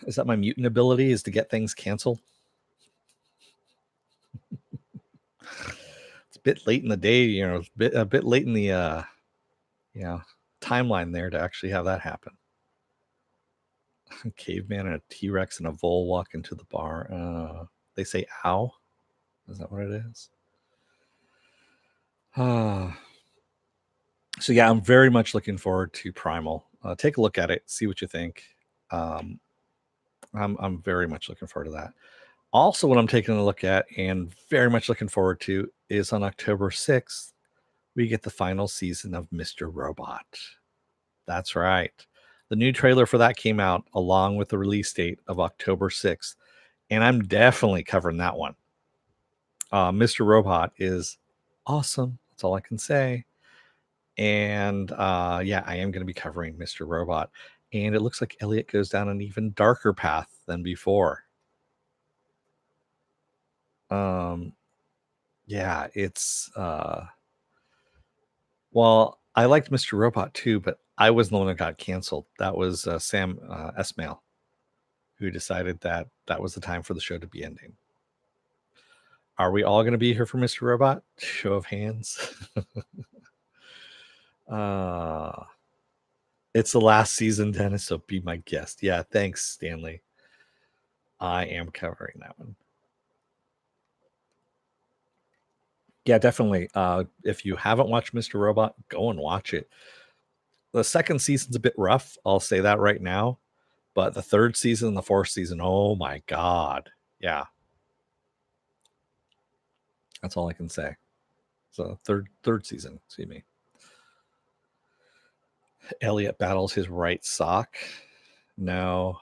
Is that my mutant ability, is to get things canceled? It's a bit late in the day, you know, a bit late in the timeline there to actually have that happen. Caveman and a T-Rex and a vole walk into the bar. They say ow. Is that what it is? So yeah, I'm very much looking forward to Primal. Take a look at it, see what you think. I'm very much looking forward to that. Also, what I'm taking a look at and very much looking forward to is on October 6th, we get the final season of Mr. Robot. That's right. The new trailer for that came out along with the release date of October 6th, and I'm definitely covering that one. Mr. Robot is awesome. That's all I can say. And yeah, I am going to be covering Mr. Robot. And it looks like Elliot goes down an even darker path than before. Yeah, it's well, I liked Mr. Robot too, but I was the one that got canceled. That was Sam Esmail, who decided that that was the time for the show to be ending. Are we all going to be here for Mr. Robot? Show of hands. It's the last season, Dennis, so be my guest. Yeah, thanks, Stanley. I am covering that one. Yeah, definitely. If you haven't watched Mr. Robot, go and watch it. The second season's a bit rough. I'll say that right now. But the third season and the fourth season, oh my God. Yeah. That's all I can say. So third season, excuse me. Elliot battles his right sock. No.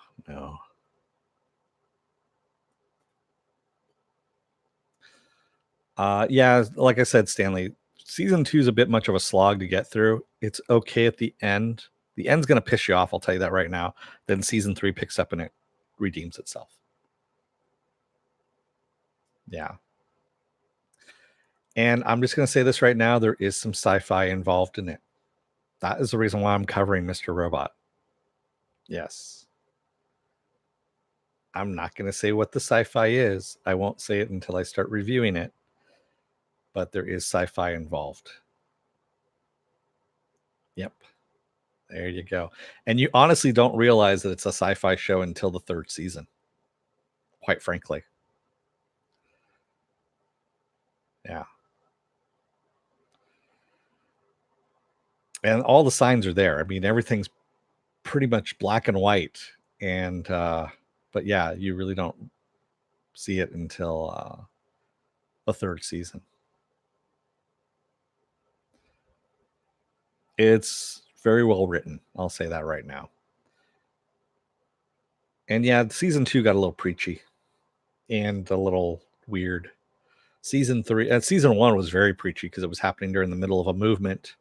Yeah, like I said, Stanley, season 2 is a bit much of a slog to get through. It's okay at the end. The end's going to piss you off, I'll tell you that right now. Then season 3 picks up and it redeems itself. Yeah. And I'm just going to say this right now, there is some sci-fi involved in it. That is the reason why I'm covering Mr. Robot. Yes. I'm not going to say what the sci-fi is. I won't say it until I start reviewing it. But there is sci-fi involved. Yep. There you go. And you honestly don't realize that it's a sci-fi show until the third season. Quite frankly. Yeah. And all the signs are there. I mean, everything's pretty much black and white. And but yeah, you really don't see it until the third season. It's very well written. I'll say that right now. And yeah, season 2 got a little preachy and a little weird. Season 1 was very preachy because it was happening during the middle of a movement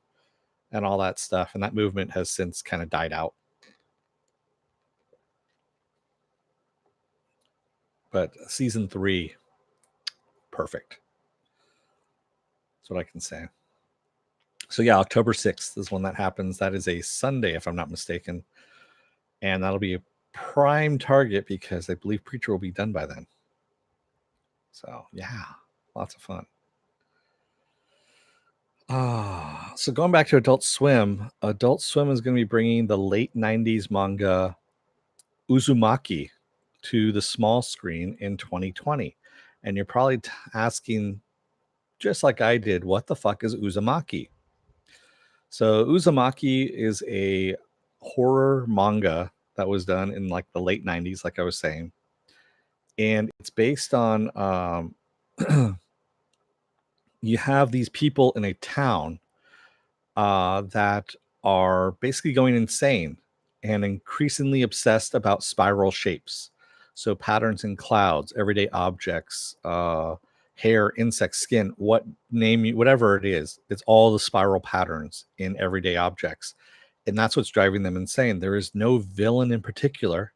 and all that stuff. And that movement has since kind of died out. But season 3, perfect. That's what I can say. So yeah, October 6th is when that happens. That is a Sunday, if I'm not mistaken. And that'll be a prime target because I believe Preacher will be done by then. So yeah, lots of fun. So going back to Adult Swim is going to be bringing the late 90s manga Buzu Maki to the small screen in 2020. And you're probably asking, just like I did, what the fuck is Uzumaki? So Uzumaki is a horror manga that was done in like the late 90s, like I was saying. And it's based on you have these people in a town that are basically going insane and increasingly obsessed about spiral shapes. So patterns in clouds, everyday objects, hair, insect, skin, whatever it is, it's all the spiral patterns in everyday objects. And that's what's driving them insane. There is no villain in particular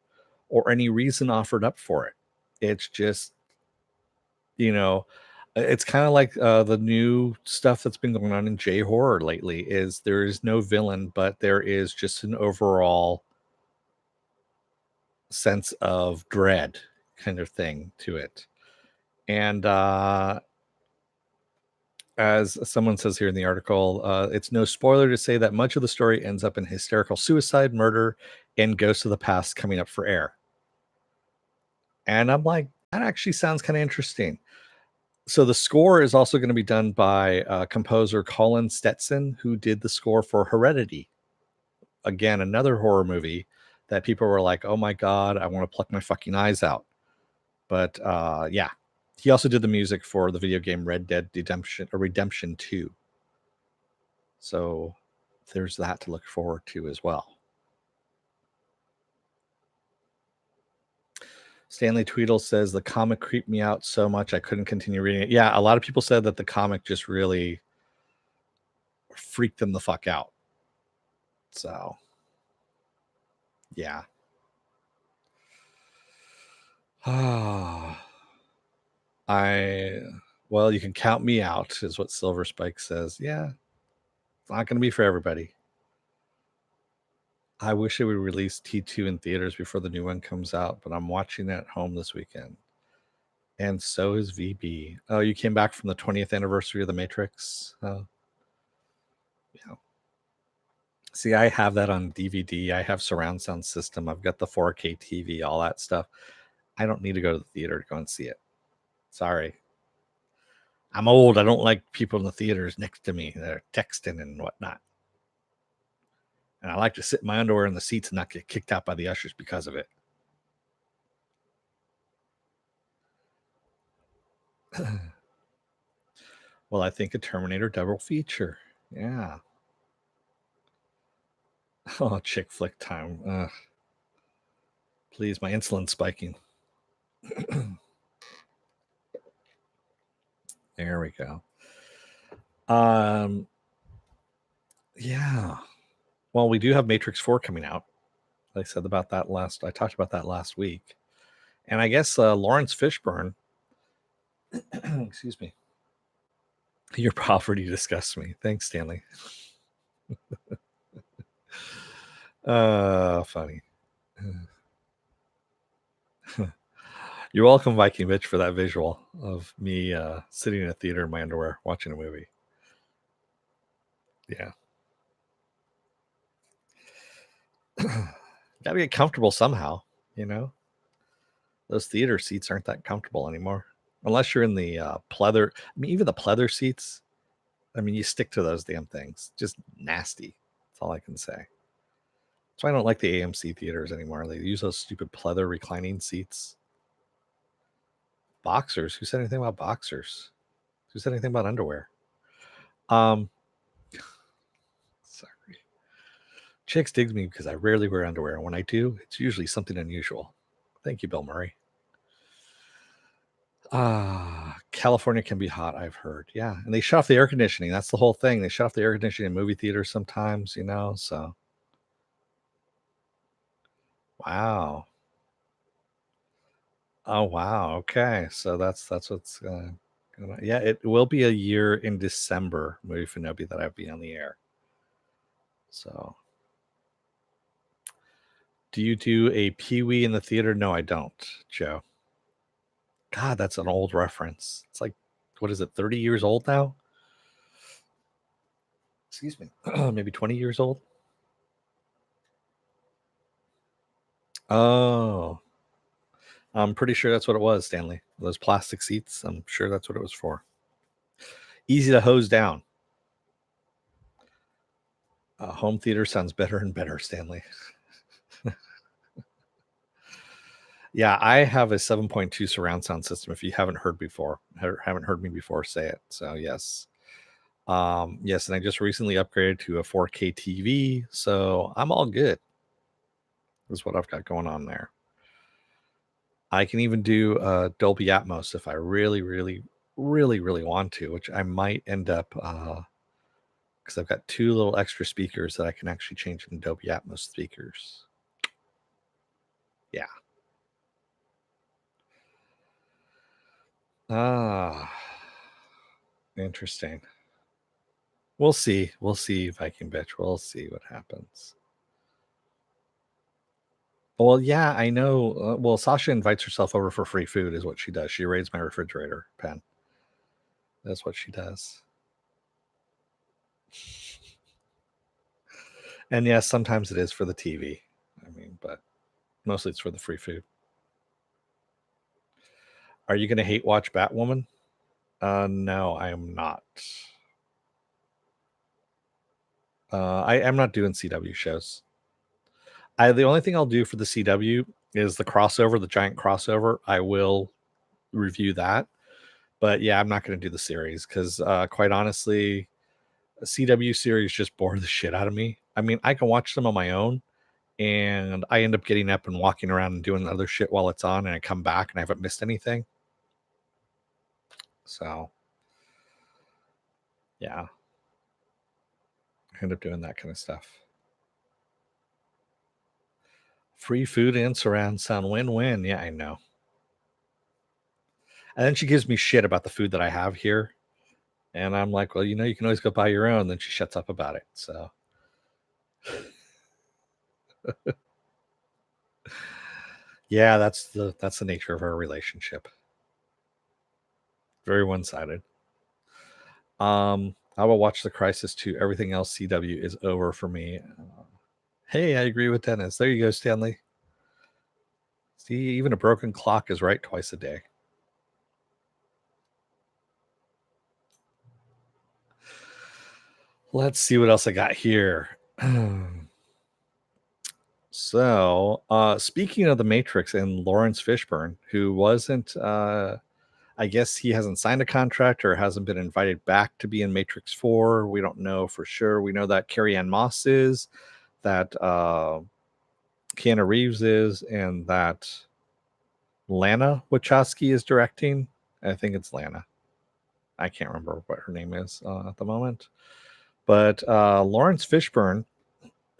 or any reason offered up for it. It's just, it's kind of like the new stuff that's been going on in J horror lately. Is there is no villain, but there is just an overall sense of dread kind of thing to it. And as someone says here in the article, it's no spoiler to say that much of the story ends up in hysterical suicide, murder, and ghosts of the past coming up for air. And I'm like, that actually sounds kind of interesting. So the score is also going to be done by composer Colin Stetson, who did the score for Heredity. Again, another horror movie that people were like, oh my God, I want to pluck my fucking eyes out. But yeah, he also did the music for the video game Red Dead Redemption 2. So there's that to look forward to as well. Stanley Tweedle says the comic creeped me out so much I couldn't continue reading it. Yeah, a lot of people said that the comic just really freaked them the fuck out. So, yeah. Well, you can count me out, is what Silver Spike says. Yeah, it's not going to be for everybody. I wish they would release T2 in theaters before the new one comes out, but I'm watching it at home this weekend. And so is VB. Oh, you came back from the 20th anniversary of The Matrix? Oh. Yeah. See, I have that on DVD. I have surround sound system. I've got the 4K TV, all that stuff. I don't need to go to the theater to go and see it. Sorry. I'm old. I don't like people in the theaters next to me. They're texting and whatnot. And I like to sit in my underwear in the seats and not get kicked out by the ushers because of it. Well, I think a Terminator double feature. Yeah. Oh, chick flick time. Please, my insulin spiking. There we go. Yeah. Well, we do have Matrix 4 coming out. I said about that I talked about that last week. And I guess Lawrence Fishburne, excuse me. Your poverty disgusts me. Thanks, Stanley. Funny. You're welcome, Viking Bitch, for that visual of me sitting in a theater in my underwear watching a movie. Yeah. Gotta get comfortable somehow, you know? Those theater seats aren't that comfortable anymore. Unless you're in the pleather. I mean, even the pleather seats, I mean, you stick to those damn things. Just nasty. That's all I can say. That's why I don't like the AMC theaters anymore. They use those stupid pleather reclining seats. Boxers? Who said anything about boxers? Who said anything about underwear? Sorry. Chicks digs me because I rarely wear underwear. When I do, it's usually something unusual. Thank you, Bill Murray. California can be hot, I've heard. Yeah. And they shut off the air conditioning. That's the whole thing. They shut off the air conditioning in movie theaters sometimes, you know, so. Wow. Oh, wow. Okay. So that's what's yeah, it will be a year in December, movie Finobi, that I'll be on the air. So do you do a Pee-wee in the theater? No, I don't, Joe. God, that's an old reference. It's like, what is it, 30 years old now? Excuse me. Maybe 20 years old. Oh, I'm pretty sure that's what it was, Stanley. Those plastic seats, I'm sure that's what it was for. Easy to hose down. Home theater sounds better and better, Stanley. Yeah, I have a 7.2 surround sound system. If you haven't heard me before, say it. So yes. Yes, and I just recently upgraded to a 4K TV, so I'm all good. Is what I've got going on there. I can even do Dolby Atmos if I really, really, really, really want to, which I might end up because I've got 2 little extra speakers that I can actually change into Dolby Atmos speakers. Yeah. Interesting. We'll see. We'll see, Viking Bitch. We'll see what happens. Well, yeah, I know. Well, Sasha invites herself over for free food, is what she does. She raids my refrigerator, Pen. That's what she does. And yes, sometimes it is for the TV. I mean, but mostly it's for the free food. Are you going to hate watch Batwoman? No, I am not. I am not doing CW shows. The only thing I'll do for the CW is the crossover, the giant crossover. I will review that. But yeah, I'm not going to do the series because, quite honestly, a CW series just bore the shit out of me. I mean, I can watch them on my own, and I end up getting up and walking around and doing other shit while it's on, and I come back and I haven't missed anything. So, yeah, I end up doing that kind of stuff. Free food and surround sound win-win. Yeah, I know. And then she gives me shit about the food that I have here. And I'm like, well, you can always go buy your own. Then she shuts up about it. So, yeah, that's the nature of our relationship. Very one-sided. I will watch The Crisis too. Everything else CW is over for me. Hey, I agree with Dennis. There you go, Stanley. See, even a broken clock is right twice a day. Let's see what else I got here. So, speaking of the Matrix and Lawrence Fishburne, who wasn't, I guess he hasn't signed a contract or hasn't been invited back to be in Matrix 4. We don't know for sure. We know that Carrie-Anne Moss is, that Keanu Reeves is, and that Lana Wachowski is directing. I think it's Lana. I can't remember what her name is at the moment. But Lawrence Fishburne,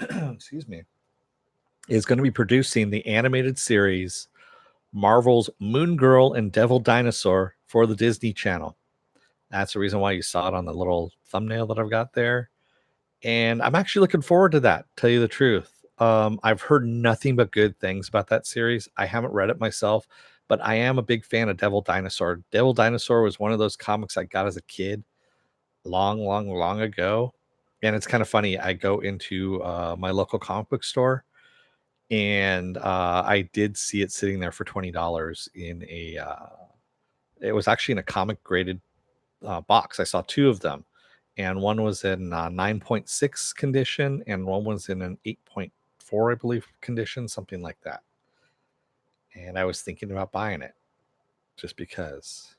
excuse me, is going to be producing the animated series Marvel's Moon Girl and Devil Dinosaur for the Disney Channel. That's the reason why you saw it on the little thumbnail that I've got there. And I'm actually looking forward to that, tell you the truth. I've heard nothing but good things about that series. I haven't read it myself, but I am a big fan of Devil Dinosaur. Devil Dinosaur was one of those comics I got as a kid long ago. And it's kind of funny. I go into my local comic book store, and I did see it sitting there for $20 in a. It was actually in a comic graded box. I saw two of them, and one was in 9.6 condition, and one was in an 8.4, I believe, condition, something like that. And I was thinking about buying it just because.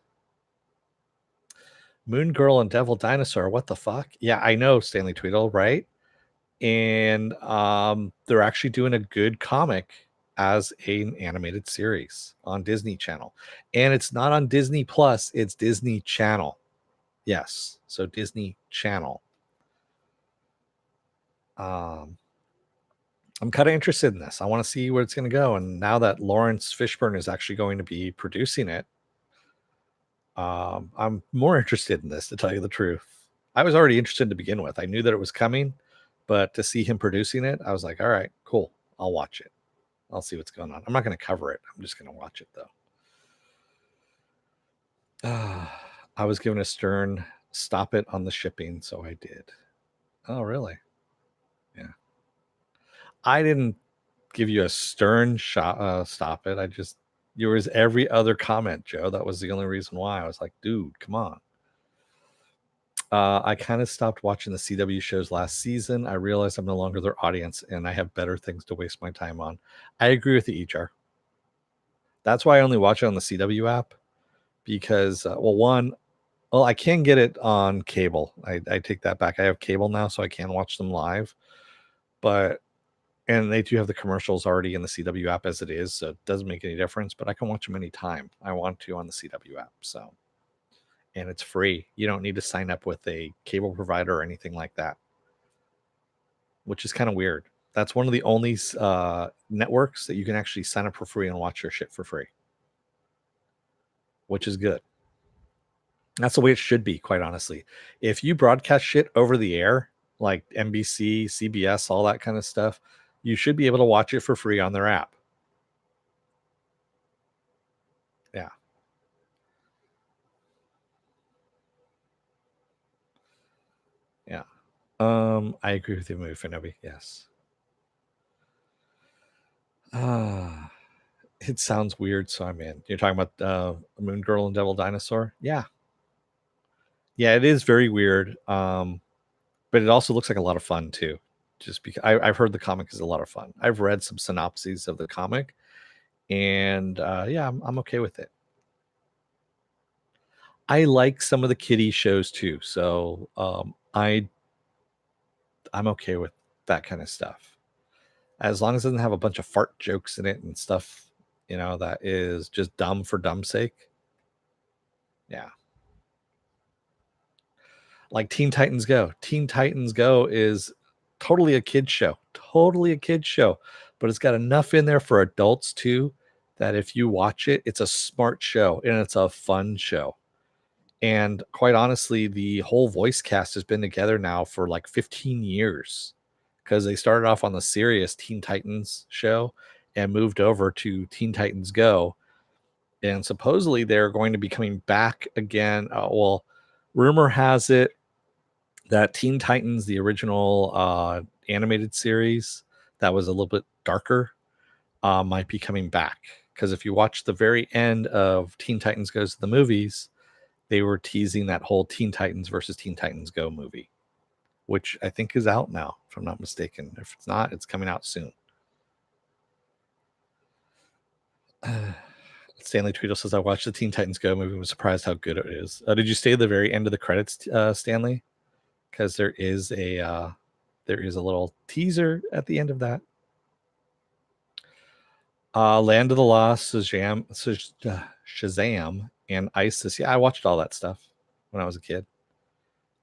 Moon Girl and Devil Dinosaur, what the fuck? Yeah, I know, Stanley Tweedle, right? And they're actually doing a good comic as an animated series on Disney Channel. And it's not on Disney Plus, it's Disney Channel. Yes, so Disney Channel. I'm kind of interested in this. I want to see where it's going to go. And now that Lawrence Fishburne is actually going to be producing it, I'm more interested in this, to tell you the truth. I was already interested to begin with. I knew that it was coming, but to see him producing it, I was like, all right, cool. I'll watch it. I'll see what's going on. I'm not going to cover it. I'm just going to watch it, though. I was given a stern stop it on the shipping, so I did. Oh, really? Yeah. I didn't give you a stern stop it. You was every other comment, Joe. That was the only reason why. I was like, dude, come on. I kind of stopped watching the CW shows last season. I realized I'm no longer their audience, and I have better things to waste my time on. I agree with the HR. That's why I only watch it on the CW app, because, I can get it on cable. I take that back. I have cable now, so I can watch them live. And they do have the commercials already in the CW app as it is, so it doesn't make any difference. But I can watch them anytime I want to on the CW app. So, and it's free. You don't need to sign up with a cable provider or anything like that, which is kind of weird. That's one of the only networks that you can actually sign up for free and watch your shit for free, which is good. That's the way it should be, quite honestly. If you broadcast shit over the air, like NBC, CBS, all that kind of stuff, you should be able to watch it for free on their app. I agree with you, movie Finobi. Yes. It sounds weird, so I'm in. You're talking about Moon Girl and Devil Dinosaur? Yeah. Yeah, it is very weird. But it also looks like a lot of fun too. Just because I've heard the comic is a lot of fun. I've read some synopses of the comic, and yeah, I'm okay with it. I like some of the kiddie shows too, so I'm okay with that kind of stuff. As long as it doesn't have a bunch of fart jokes in it and stuff, that is just dumb for dumb's sake. Yeah. Like Teen Titans Go. Teen Titans Go is totally a kid's show. Totally a kid's show. But it's got enough in there for adults too that if you watch it, it's a smart show and it's a fun show. And quite honestly, the whole voice cast has been together now for like 15 years because they started off on the serious Teen Titans show and moved over to Teen Titans Go. And supposedly they're going to be coming back again. Well, rumor has it that Teen Titans, the original animated series that was a little bit darker, might be coming back. Because if you watch the very end of Teen Titans Goes to the movies, they were teasing that whole Teen Titans versus Teen Titans Go movie, which I think is out now, if I'm not mistaken. If it's not, it's coming out soon. Stanley Tweedle says, I watched the Teen Titans Go movie and was surprised how good it is. Did you stay at the very end of the credits, Stanley? Because there is a little teaser at the end of that. Land of the Lost, Shazam, and ISIS. Yeah, I watched all that stuff when I was a kid.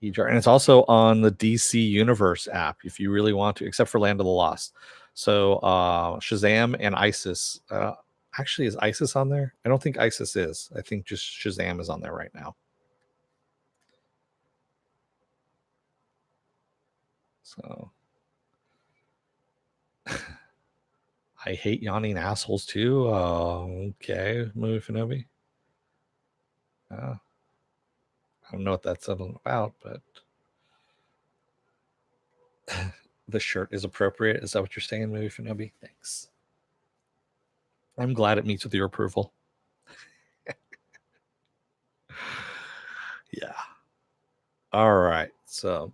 And it's also on the DC Universe app if you really want to, except for Land of the Lost. So Shazam and ISIS. Actually, is ISIS on there? I don't think ISIS is. I think just Shazam is on there right now. So I hate yawning assholes too. Okay, movie Finobi. I don't know what that's about, but the shirt is appropriate. Is that what you're saying, movie Finobi? Thanks. I'm glad it meets with your approval. Yeah. All right. So,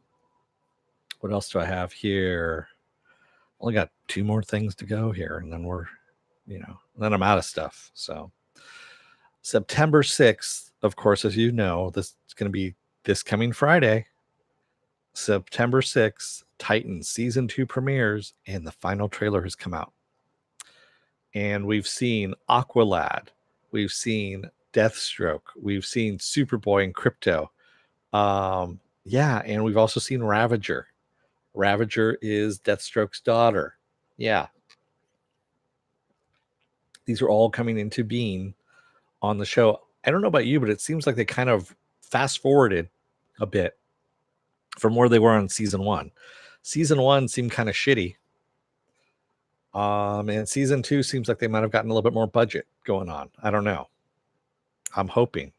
what else do I have here? Only got 2 more things to go here, and then then I'm out of stuff. So, September 6th, of course, as you know, this is going to be this coming Friday. September 6th, Titans season 2 premieres, and the final trailer has come out. And we've seen Aqualad, we've seen Deathstroke, we've seen Superboy and Crypto. Yeah, and we've also seen Ravager. Ravager is Deathstroke's daughter. Yeah. These are all coming into being on the show. I don't know about you, but it seems like they kind of fast forwarded a bit from where they were on season 1. Season 1 seemed kind of shitty. And season 2 seems like they might have gotten a little bit more budget going on. I don't know. I'm hoping.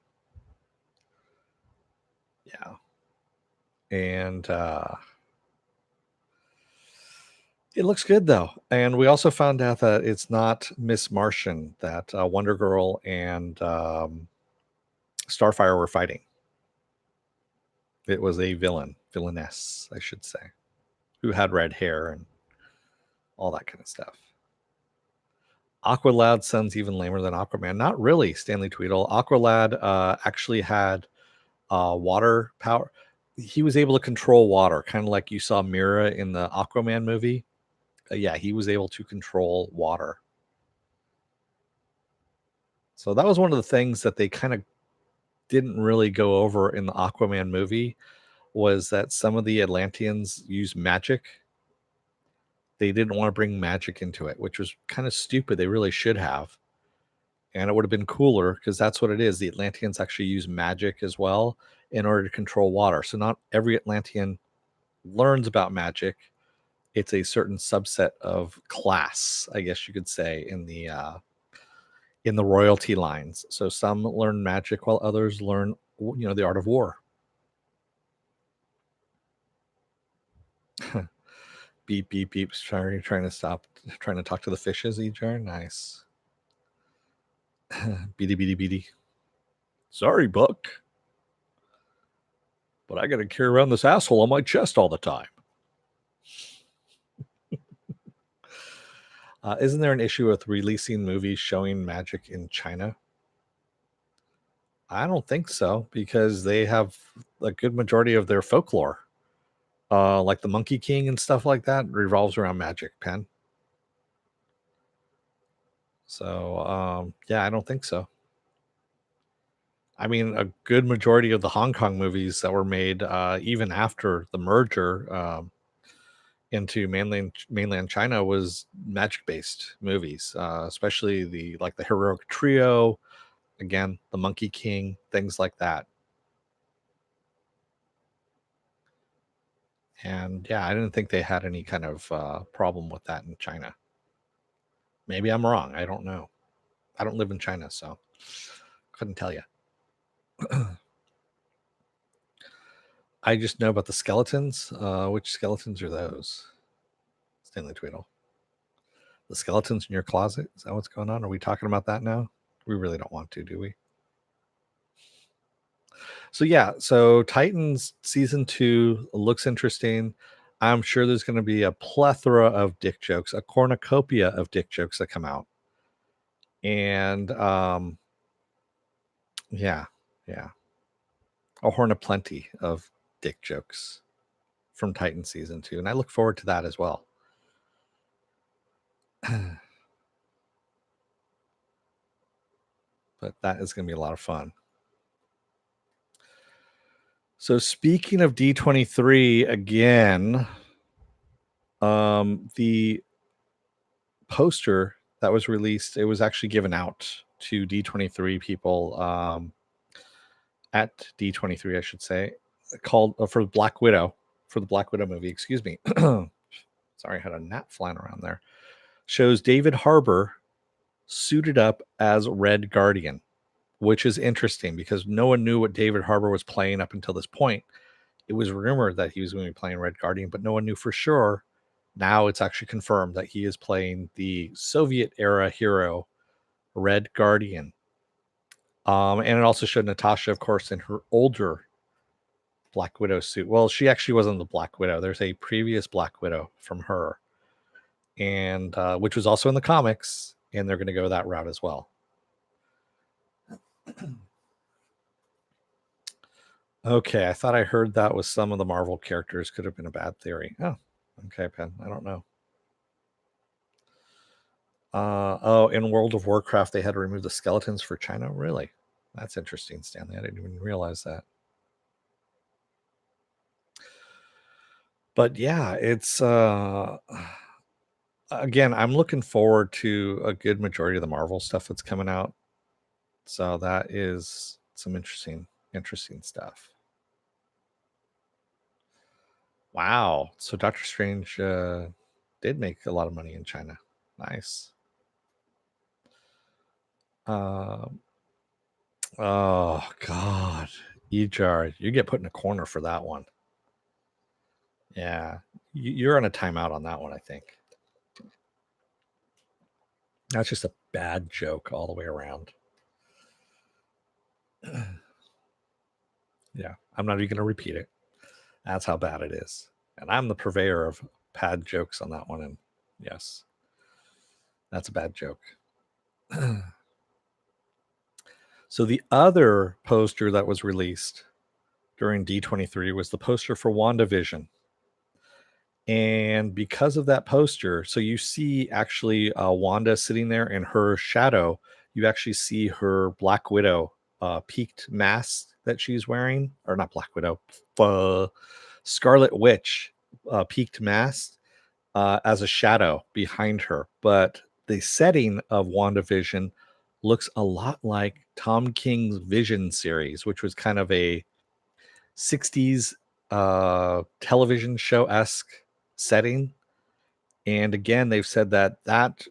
Yeah. And it looks good though. And we also found out that it's not Miss Martian, that Wonder Girl and Starfire were fighting. It was a villainess, I should say, who had red hair and all that kind of stuff. Aqualad sounds even lamer than Aquaman. Not really, Stanley Tweedle. Aqualad actually had water power. He was able to control water, kind of like you saw Mira in the Aquaman movie. Yeah, he was able to control water. So that was one of the things that they kind of didn't really go over in the Aquaman movie, was that some of the Atlanteans use magic. They didn't want to bring magic into it, which was kind of stupid. They really should have. And it would have been cooler because that's what it is. The Atlanteans actually use magic as well in order to control water. So not every Atlantean learns about magic. It's a certain subset of class, I guess you could say, in the royalty lines. So some learn magic while others learn, the art of war. Beep, beep, beep. Sorry, trying to talk to the fishes, Ejar. Nice. Beady, beady, beady. Sorry, Buck. But I got to carry around this asshole on my chest all the time. Isn't there an issue with releasing movies showing magic in China? I don't think so, because they have a good majority of their folklore. Like the Monkey King and stuff like that revolves around magic, Pen. So, yeah, I don't think so. I mean, a good majority of the Hong Kong movies that were made, even after the merger into mainland China, was magic-based movies, especially the Heroic Trio, again, the Monkey King, things like that. And yeah, I didn't think they had any kind of problem with that in China. Maybe I'm wrong. I don't know. I don't live in China, so couldn't tell you. I just know about the skeletons. Which skeletons are those? Stanley Tweedle. The skeletons in your closet? Is that what's going on? Are we talking about that now? We really don't want to, do we? So yeah, so Titans season 2 looks interesting. I'm sure there's going to be a plethora of dick jokes, a cornucopia of dick jokes that come out. And yeah, a horn of plenty of dick jokes from Titan season 2, and I look forward to that as well. But that is going to be a lot of fun. So speaking of D23 again, the poster that was released, it was actually given out to D23 people at D23, I should say, called for Black Widow, for the Black Widow movie. Excuse me. Sorry, I had a gnat flying around there. Shows David Harbour suited up as Red Guardian, which is interesting because no one knew what David Harbour was playing up until this point. It was rumored that he was going to be playing Red Guardian, but no one knew for sure. Now it's actually confirmed that he is playing the Soviet era hero, Red Guardian. And it also showed Natasha, of course, in her older Black Widow suit. Well, she actually wasn't the Black Widow. There's a previous Black Widow from her, and which was also in the comics, and they're going to go that route as well. Okay, I thought I heard that was some of the Marvel characters could have been a bad theory. Oh, okay, Pen. I don't know. In World of Warcraft, they had to remove the skeletons for China. Really? That's interesting, Stanley. I didn't even realize that. But yeah, it's again, I'm looking forward to a good majority of the Marvel stuff that's coming out. So that is some interesting stuff. Wow. So Doctor Strange did make a lot of money in China. Nice. Oh God. Ejar, you get put in a corner for that one. Yeah. You're on a timeout on that one, I think. That's just a bad joke all the way around. Yeah. I'm not even going to repeat it. That's how bad it is. And I'm the purveyor of bad jokes on that one. And yes, that's a bad joke. So the other poster that was released during D23 was the poster for WandaVision. And because of that poster, so you see actually Wanda sitting there in her shadow, you actually see her Black Widow peaked mask that she's wearing, or not Black Widow, Scarlet Witch peaked mask as a shadow behind her. But the setting of WandaVision looks a lot like Tom King's Vision series, which was kind of a 60s television show-esque setting. And again, they've said that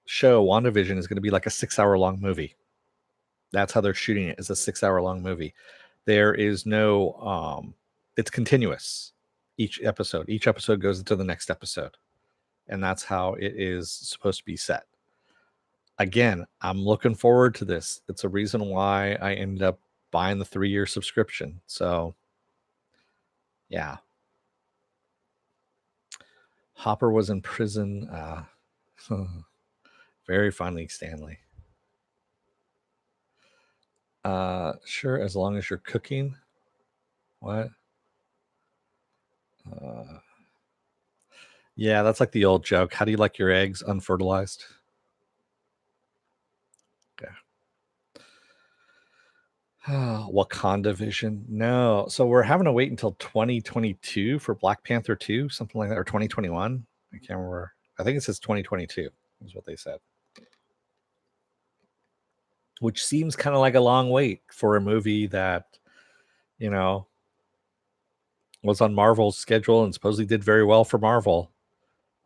show, WandaVision, is going to be like a 6-hour-long movie. That's how they're shooting it, is a 6-hour-long movie. There is no it's continuous. each episode. Each episode goes into the next episode, and that's how it is supposed to be set. Again, I'm looking forward to this. It's a reason why I ended up buying the 3-year subscription. So, yeah. Hopper was in prison. Very funny, Stanley. Sure, as long as you're cooking. What? Yeah, that's like the old joke. How do you like your eggs unfertilized? Okay. Wakanda Vision. No. So we're having to wait until 2022 for Black Panther 2, something like that, or 2021. I can't remember. I think it says 2022 is what they said. Which seems kind of like a long wait for a movie that, you know, was on Marvel's schedule and supposedly did very well for Marvel.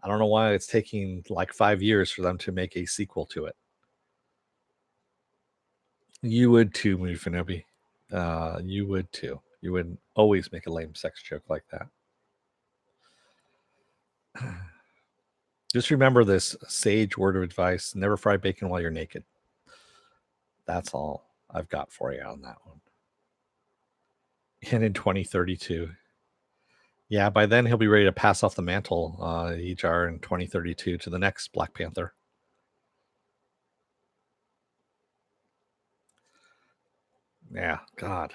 I don't know why it's taking like 5 years for them to make a sequel to it. You would too, Mufinobi. You would too. You would always make a lame sex joke like that. Just remember this sage word of advice: never fry bacon while you're naked. That's all I've got for you on that one. And in 2032. Yeah, by then he'll be ready to pass off the mantle, EJAR, in 2032 to the next Black Panther. Yeah, God.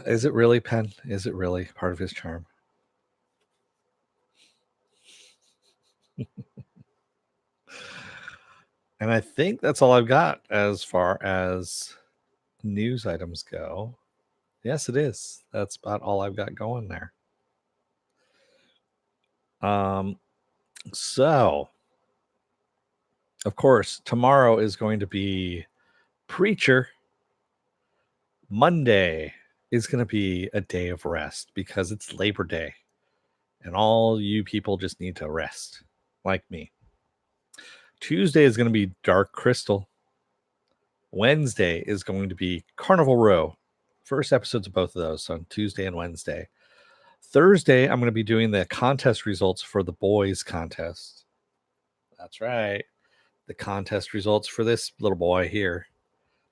Is it really, Penn? Is it really part of his charm? And I think that's all I've got as far as news items go. Yes, it is. That's about all I've got going there. So, of course, tomorrow is going to be Preacher. Monday is going to be a day of rest because it's Labor Day. And all you people just need to rest, like me. Tuesday is going to be Dark Crystal. Wednesday is going to be Carnival Row. First episodes of both of those on Tuesday and Wednesday. Thursday, I'm going to be doing the contest results for the boys contest. That's right. The contest results for this little boy here.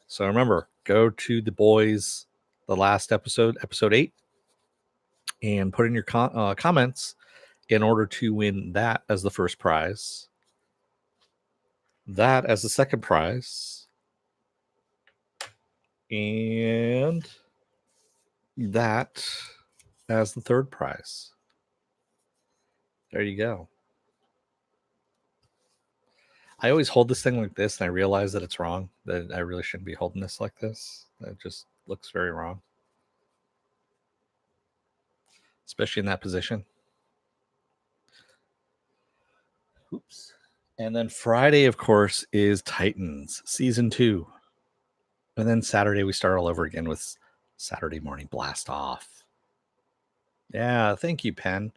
So remember, go to the boys, the last episode, episode 8, and put in your comments in order to win that as the first prize, that as the second prize, and that as the third prize. There you go. I always hold this thing like this, and I realize that it's wrong, that I really shouldn't be holding this like this. It just looks very wrong, especially in that position. Oops. And then Friday, of course, is Titans season 2. And then Saturday, we start all over again with Saturday Morning Blast Off. Yeah, thank you, Penn.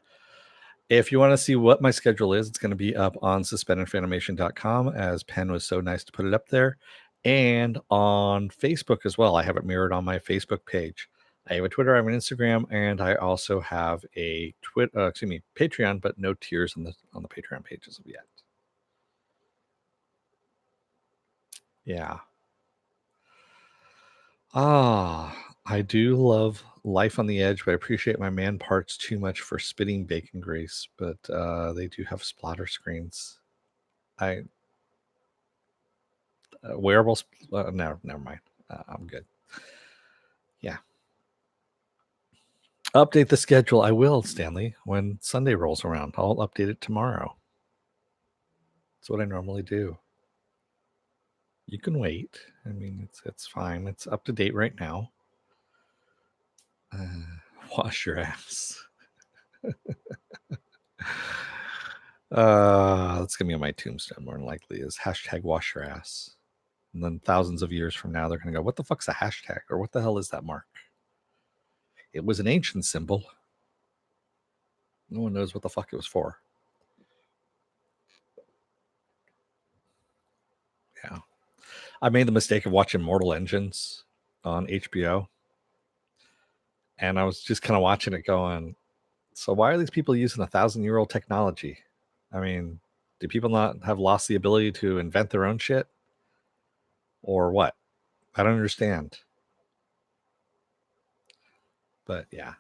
If you want to see what my schedule is, it's going to be up on suspendedfanimation.com, as Penn was so nice to put it up there, and on Facebook as well. I have it mirrored on my Facebook page. I have a Twitter, I have an Instagram, and I also have a Patreon, but no tiers on the Patreon page as of yet. Yeah. I do love Life on the Edge, but I appreciate my man parts too much for spitting bacon grease. But they do have splatter screens. Wearables. No, never mind. I'm good. Yeah. Update the schedule. I will, Stanley, when Sunday rolls around. I'll update it tomorrow. That's what I normally do. You can wait. I mean, it's fine. It's up to date right now. Wash your ass. That's gonna be on my tombstone more than likely is hashtag wash your ass. And then thousands of years from now, they're gonna go, what the fuck's a hashtag? Or what the hell is that mark? It was an ancient symbol. No one knows what the fuck it was for. Yeah. I made the mistake of watching Mortal Engines on HBO. And I was just kind of watching it going, so why are these people using 1,000-year-old technology? I mean, do people not have lost the ability to invent their own shit? Or what? I don't understand. But yeah.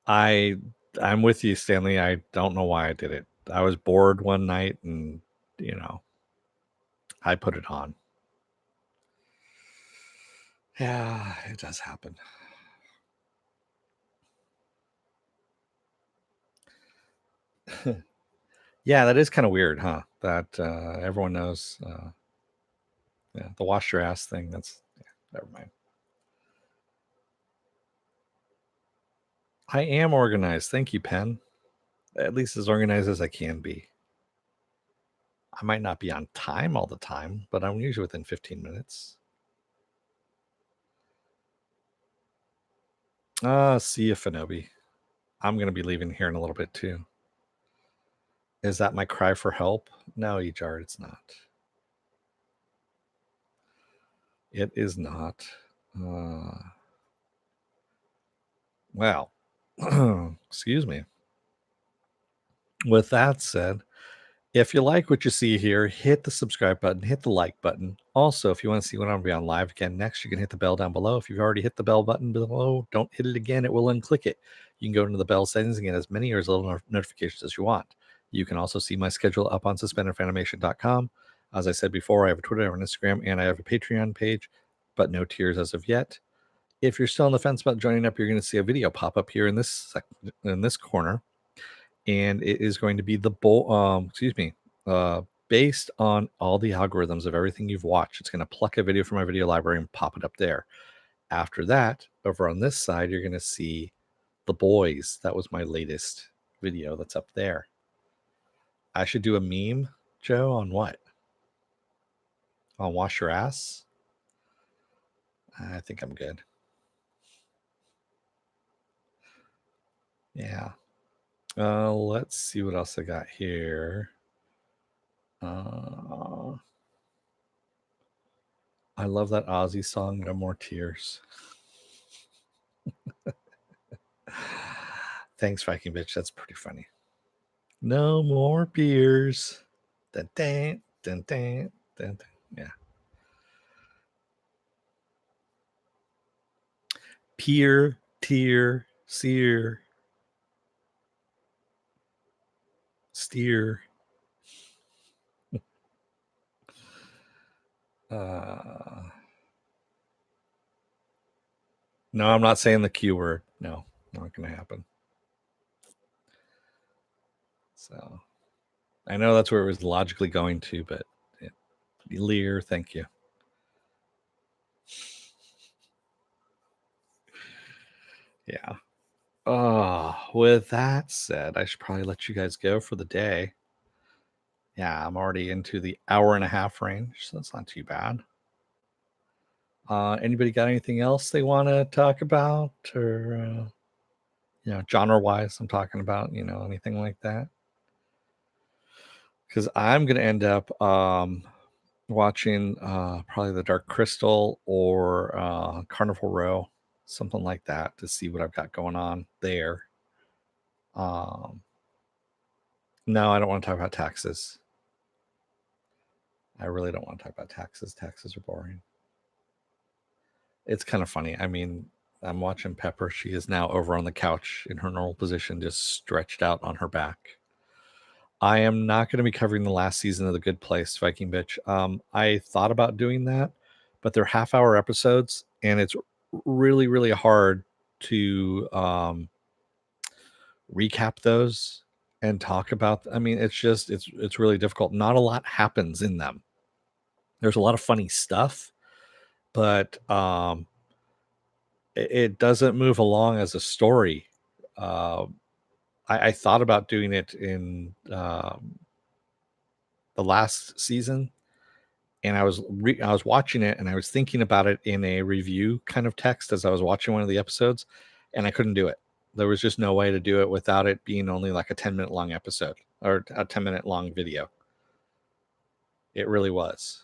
I'm with you, Stanley. I don't know why I did it. I was bored one night and, I put it on. Yeah, it does happen. Yeah, that is kind of weird, huh? That everyone knows. Yeah, the wash your ass thing. Never mind. I am organized. Thank you, Pen. At least as organized as I can be. I might not be on time all the time, but I'm usually within 15 minutes. See you, Fanobi. I'm going to be leaving here in a little bit too. Is that my cry for help? No, Ejard, it's not. It is not. Well, excuse me. With that said, if you like what you see here, hit the subscribe button, hit the like button. Also, if you want to see when I'm going to be on live again next, you can hit the bell down below. If you've already hit the bell button below, don't hit it again. It will unclick it. You can go into the bell settings and get as many or as little notifications as you want. You can also see my schedule up on suspendedfanimation.com. As I said before, I have a Twitter, I have an Instagram, and I have a Patreon page, but no tiers as of yet. If you're still on the fence about joining up, you're going to see a video pop up here in this corner, and it is going to be based on all the algorithms of everything you've watched. It's going to pluck a video from my video library and pop it up there. After that, over on this side, you're going to see The Boys. That was my latest video that's up there. I should do a meme, Joe, on what? On wash your ass? I think I'm good. Yeah. Let's see what else I got here. I love that Ozzy song, No More Tears. Thanks, Viking Bitch. That's pretty funny. No more beers. Dun, dun, dun, dun, dun, dun. Yeah. Pier, tier, sear, steer. No, I'm not saying the Q word. No, not going to happen. So I know that's where it was logically going to, but Lear, thank you. Yeah. With that said, I should probably let you guys go for the day. Yeah, I'm already into the hour and a half range, so that's not too bad. Anybody got anything else they want to talk about, or genre wise? I'm talking about anything like that, because I'm gonna end up watching probably the Dark Crystal or Carnival Row, something like that, to see what I've got going on there. No, I don't want to talk about taxes. I really don't want to talk about taxes. Taxes are boring. It's kind of funny. I mean, I'm watching Pepper. She is now over on the couch in her normal position, just stretched out on her back. I am not going to be covering the last season of The Good Place, Viking Bitch. I thought about doing that, but they're half-hour episodes, and it's really, really hard to recap those and talk about. I mean, it's really difficult. Not a lot happens in them. There's a lot of funny stuff, but it doesn't move along as a story. I thought about doing it in the last season, and I was watching it, and I was thinking about it in a review kind of text as I was watching one of the episodes, and I couldn't do it. There was just no way to do it without it being only like a 10-minute long episode or a 10-minute long video. It really was.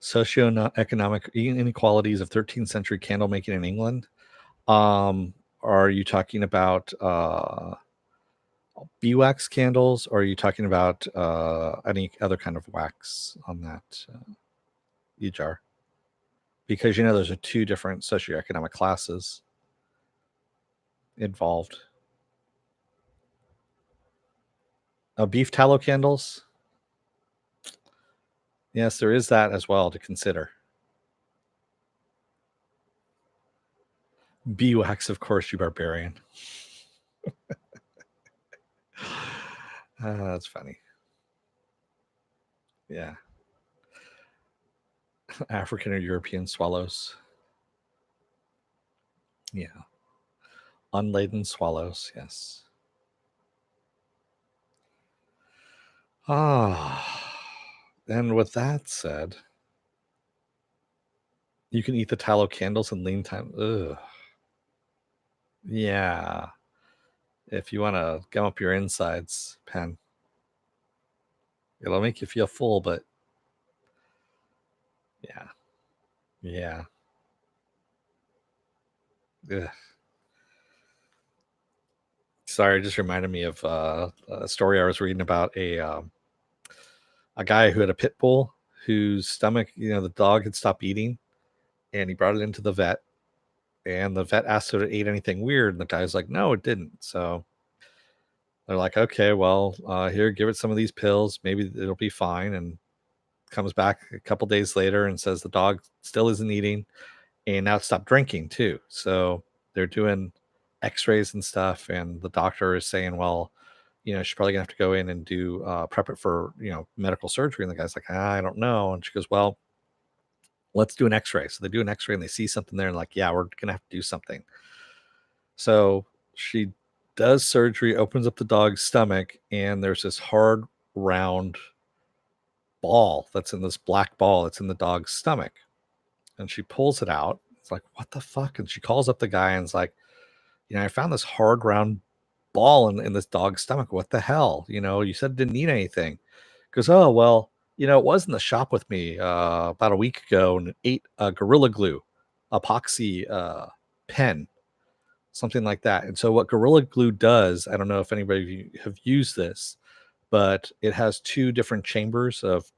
socioeconomic inequalities of 13th century candle making in England. Are you talking about beeswax candles, or are you talking about any other kind of wax on that jar? Because those are two different socioeconomic classes involved. Beef tallow candles. Yes, there is that as well to consider. Beeswax, of course, you barbarian. That's funny. Yeah. African or European swallows. Yeah. Unladen swallows, yes. And with that said, you can eat the tallow candles in lean time. Ugh. Yeah. If you want to gum up your insides, Pen, it'll make you feel full, but yeah. Yeah. Ugh. Sorry, it just reminded me of a story I was reading about a guy who had a pit bull whose stomach, the dog had stopped eating, and he brought it into the vet, and the vet asked if it ate anything weird, and the guy's like, no, it didn't. So they're like, okay, well, here, give it some of these pills, maybe it'll be fine. And comes back a couple days later and says the dog still isn't eating, and now it stopped drinking too. So they're doing x-rays and stuff, and the doctor is saying, well, she's probably gonna have to go in and do prep it for medical surgery. And the guy's like, I don't know. And she goes, well, let's do an x-ray. So they do an x-ray and they see something there, and like, yeah, we're gonna have to do something. So she does surgery, opens up the dog's stomach, and there's this hard round ball that's in this black ball that's in the dog's stomach. And she pulls it out. It's like, what the fuck? And she calls up the guy and is like, I found this hard round ball in this dog's stomach. What the hell? You said it didn't need anything. Goes, oh, well, it was in the shop with me about a week ago, and it ate Gorilla Glue, epoxy pen, something like that. And so what Gorilla Glue does, I don't know if anybody of you have used this, but it has two different chambers of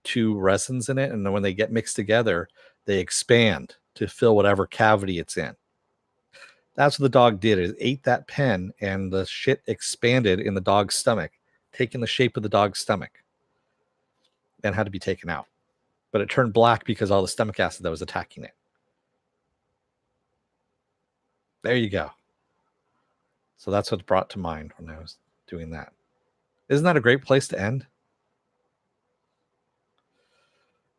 two resins in it. And then when they get mixed together, they expand to fill whatever cavity it's in. That's what the dog did. It ate that pen, and the shit expanded in the dog's stomach, taking the shape of the dog's stomach, and had to be taken out. But it turned black because all the stomach acid that was attacking it. There you go. So that's what brought to mind when I was doing that. Isn't that a great place to end?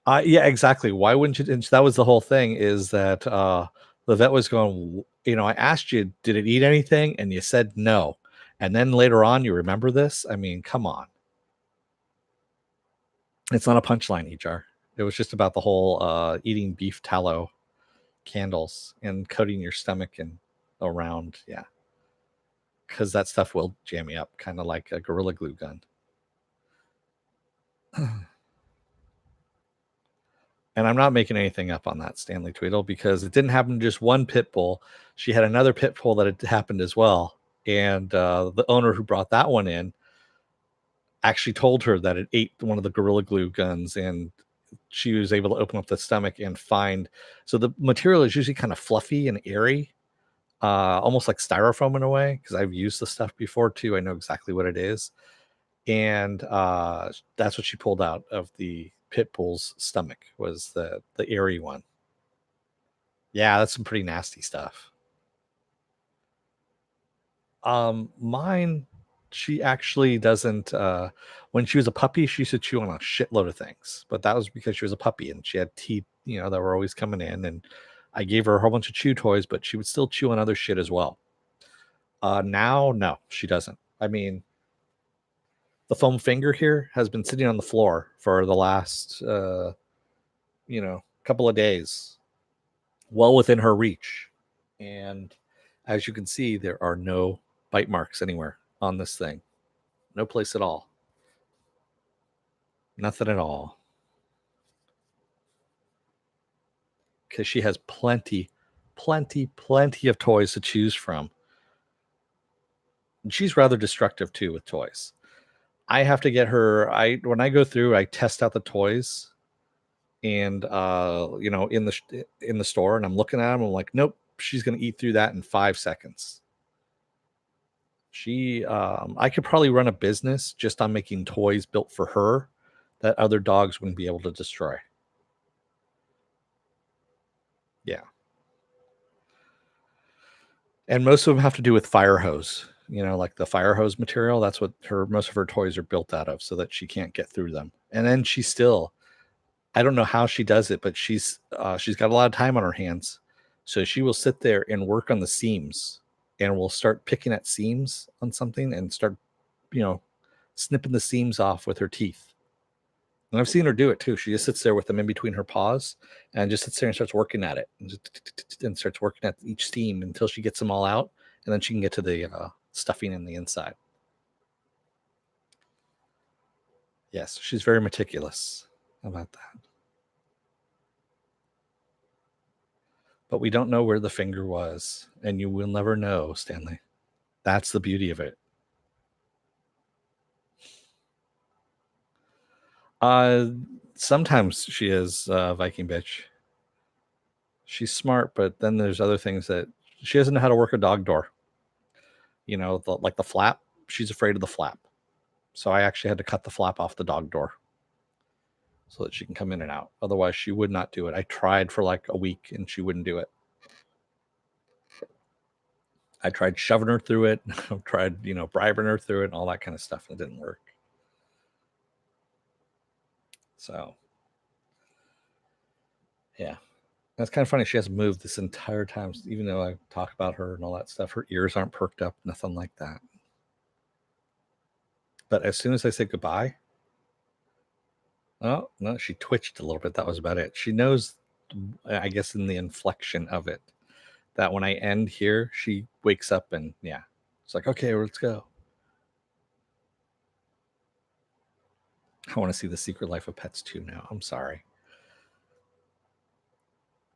Yeah, exactly. Why wouldn't you? That was the whole thing, is that the vet was going, I asked you, did it eat anything? And you said no. And then later on, you remember this? I mean, come on. It's not a punchline, HR. It was just about the whole eating beef tallow candles and coating your stomach and around. Yeah. Because that stuff will jam you up, kind of like a Gorilla Glue gun. And I'm not making anything up on that, Stanley Tweedle, because it didn't happen to just one pit bull. She had another pit bull that had happened as well. And the owner who brought that one in actually told her that it ate one of the Gorilla Glue guns, and she was able to open up the stomach and find. So the material is usually kind of fluffy and airy, almost like styrofoam in a way, because I've used the stuff before too. I know exactly what it is. And that's what she pulled out of the pit bull's stomach, was the airy one. Yeah, that's some pretty nasty stuff. Mine, she actually doesn't. When she was a puppy, she used to chew on a shitload of things, but that was because she was a puppy and she had teeth, that were always coming in. And I gave her a whole bunch of chew toys, but she would still chew on other shit as well. Now, no, she doesn't. I mean, the foam finger here has been sitting on the floor for the last, couple of days, well within her reach. And as you can see, there are no bite marks anywhere on this thing. No place at all. Nothing at all. because she has plenty of toys to choose from. And she's rather destructive too with toys. I have to get her. When I go through, I test out the toys, and in the store, and I'm looking at them. I'm like, nope, she's gonna eat through that in 5 seconds. I could probably run a business just on making toys built for her that other dogs wouldn't be able to destroy. Yeah. And most of them have to do with fire hose, like the fire hose material. That's what most of her toys are built out of, so that she can't get through them. And then I don't know how she does it, but she's got a lot of time on her hands. So she will sit there and work on the seams, and will start picking at seams on something and start, snipping the seams off with her teeth. And I've seen her do it too. She just sits there with them in between her paws and just sits there and starts working at it, and starts working at each seam until she gets them all out. And then she can get to the stuffing in the inside. Yes, she's very meticulous about that. But we don't know where the finger was, and you will never know, Stanley. That's the beauty of it. Sometimes she is Viking bitch. She's smart, but then there's other things that she doesn't know how to work a dog door. Like the flap. She's afraid of the flap. So I actually had to cut the flap off the dog door so that she can come in and out. Otherwise, she would not do it. I tried for like a week and she wouldn't do it. I tried shoving her through it. I tried, bribing her through it and all that kind of stuff. It didn't work. So, yeah. That's kind of funny. She hasn't moved this entire time, even though I talk about her and all that stuff. Her ears aren't perked up, nothing like that. But as soon as I say goodbye, oh, no, she twitched a little bit. That was about it. She knows, I guess, in the inflection of it, that when I end here, she wakes up and, yeah, it's like, okay, let's go. I want to see The Secret Life of Pets 2 now. I'm sorry.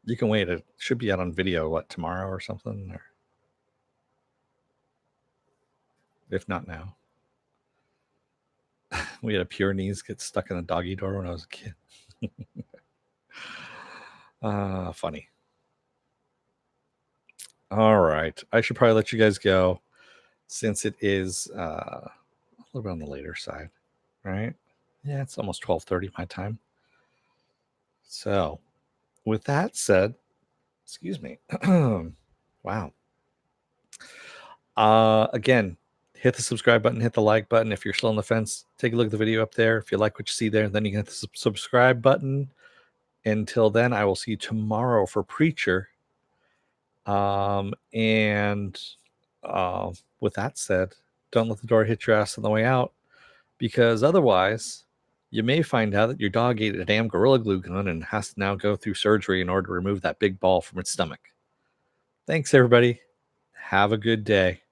You can wait. It should be out on video, tomorrow or something? Or if not now. We had a Pyrenees get stuck in a doggy door when I was a kid. Funny. All right. I should probably let you guys go, since it is a little bit on the later side, right? Yeah, it's almost 12:30 my time. So, with that said, excuse me. Wow. Again, hit the subscribe button, hit the like button. If you're still on the fence, take a look at the video up there. If you like what you see there, then you can hit the subscribe button. Until then, I will see you tomorrow for Preacher. With that said, don't let the door hit your ass on the way out, because otherwise you may find out that your dog ate a damn Gorilla Glue gun and has to now go through surgery in order to remove that big ball from its stomach. Thanks, everybody. Have a good day.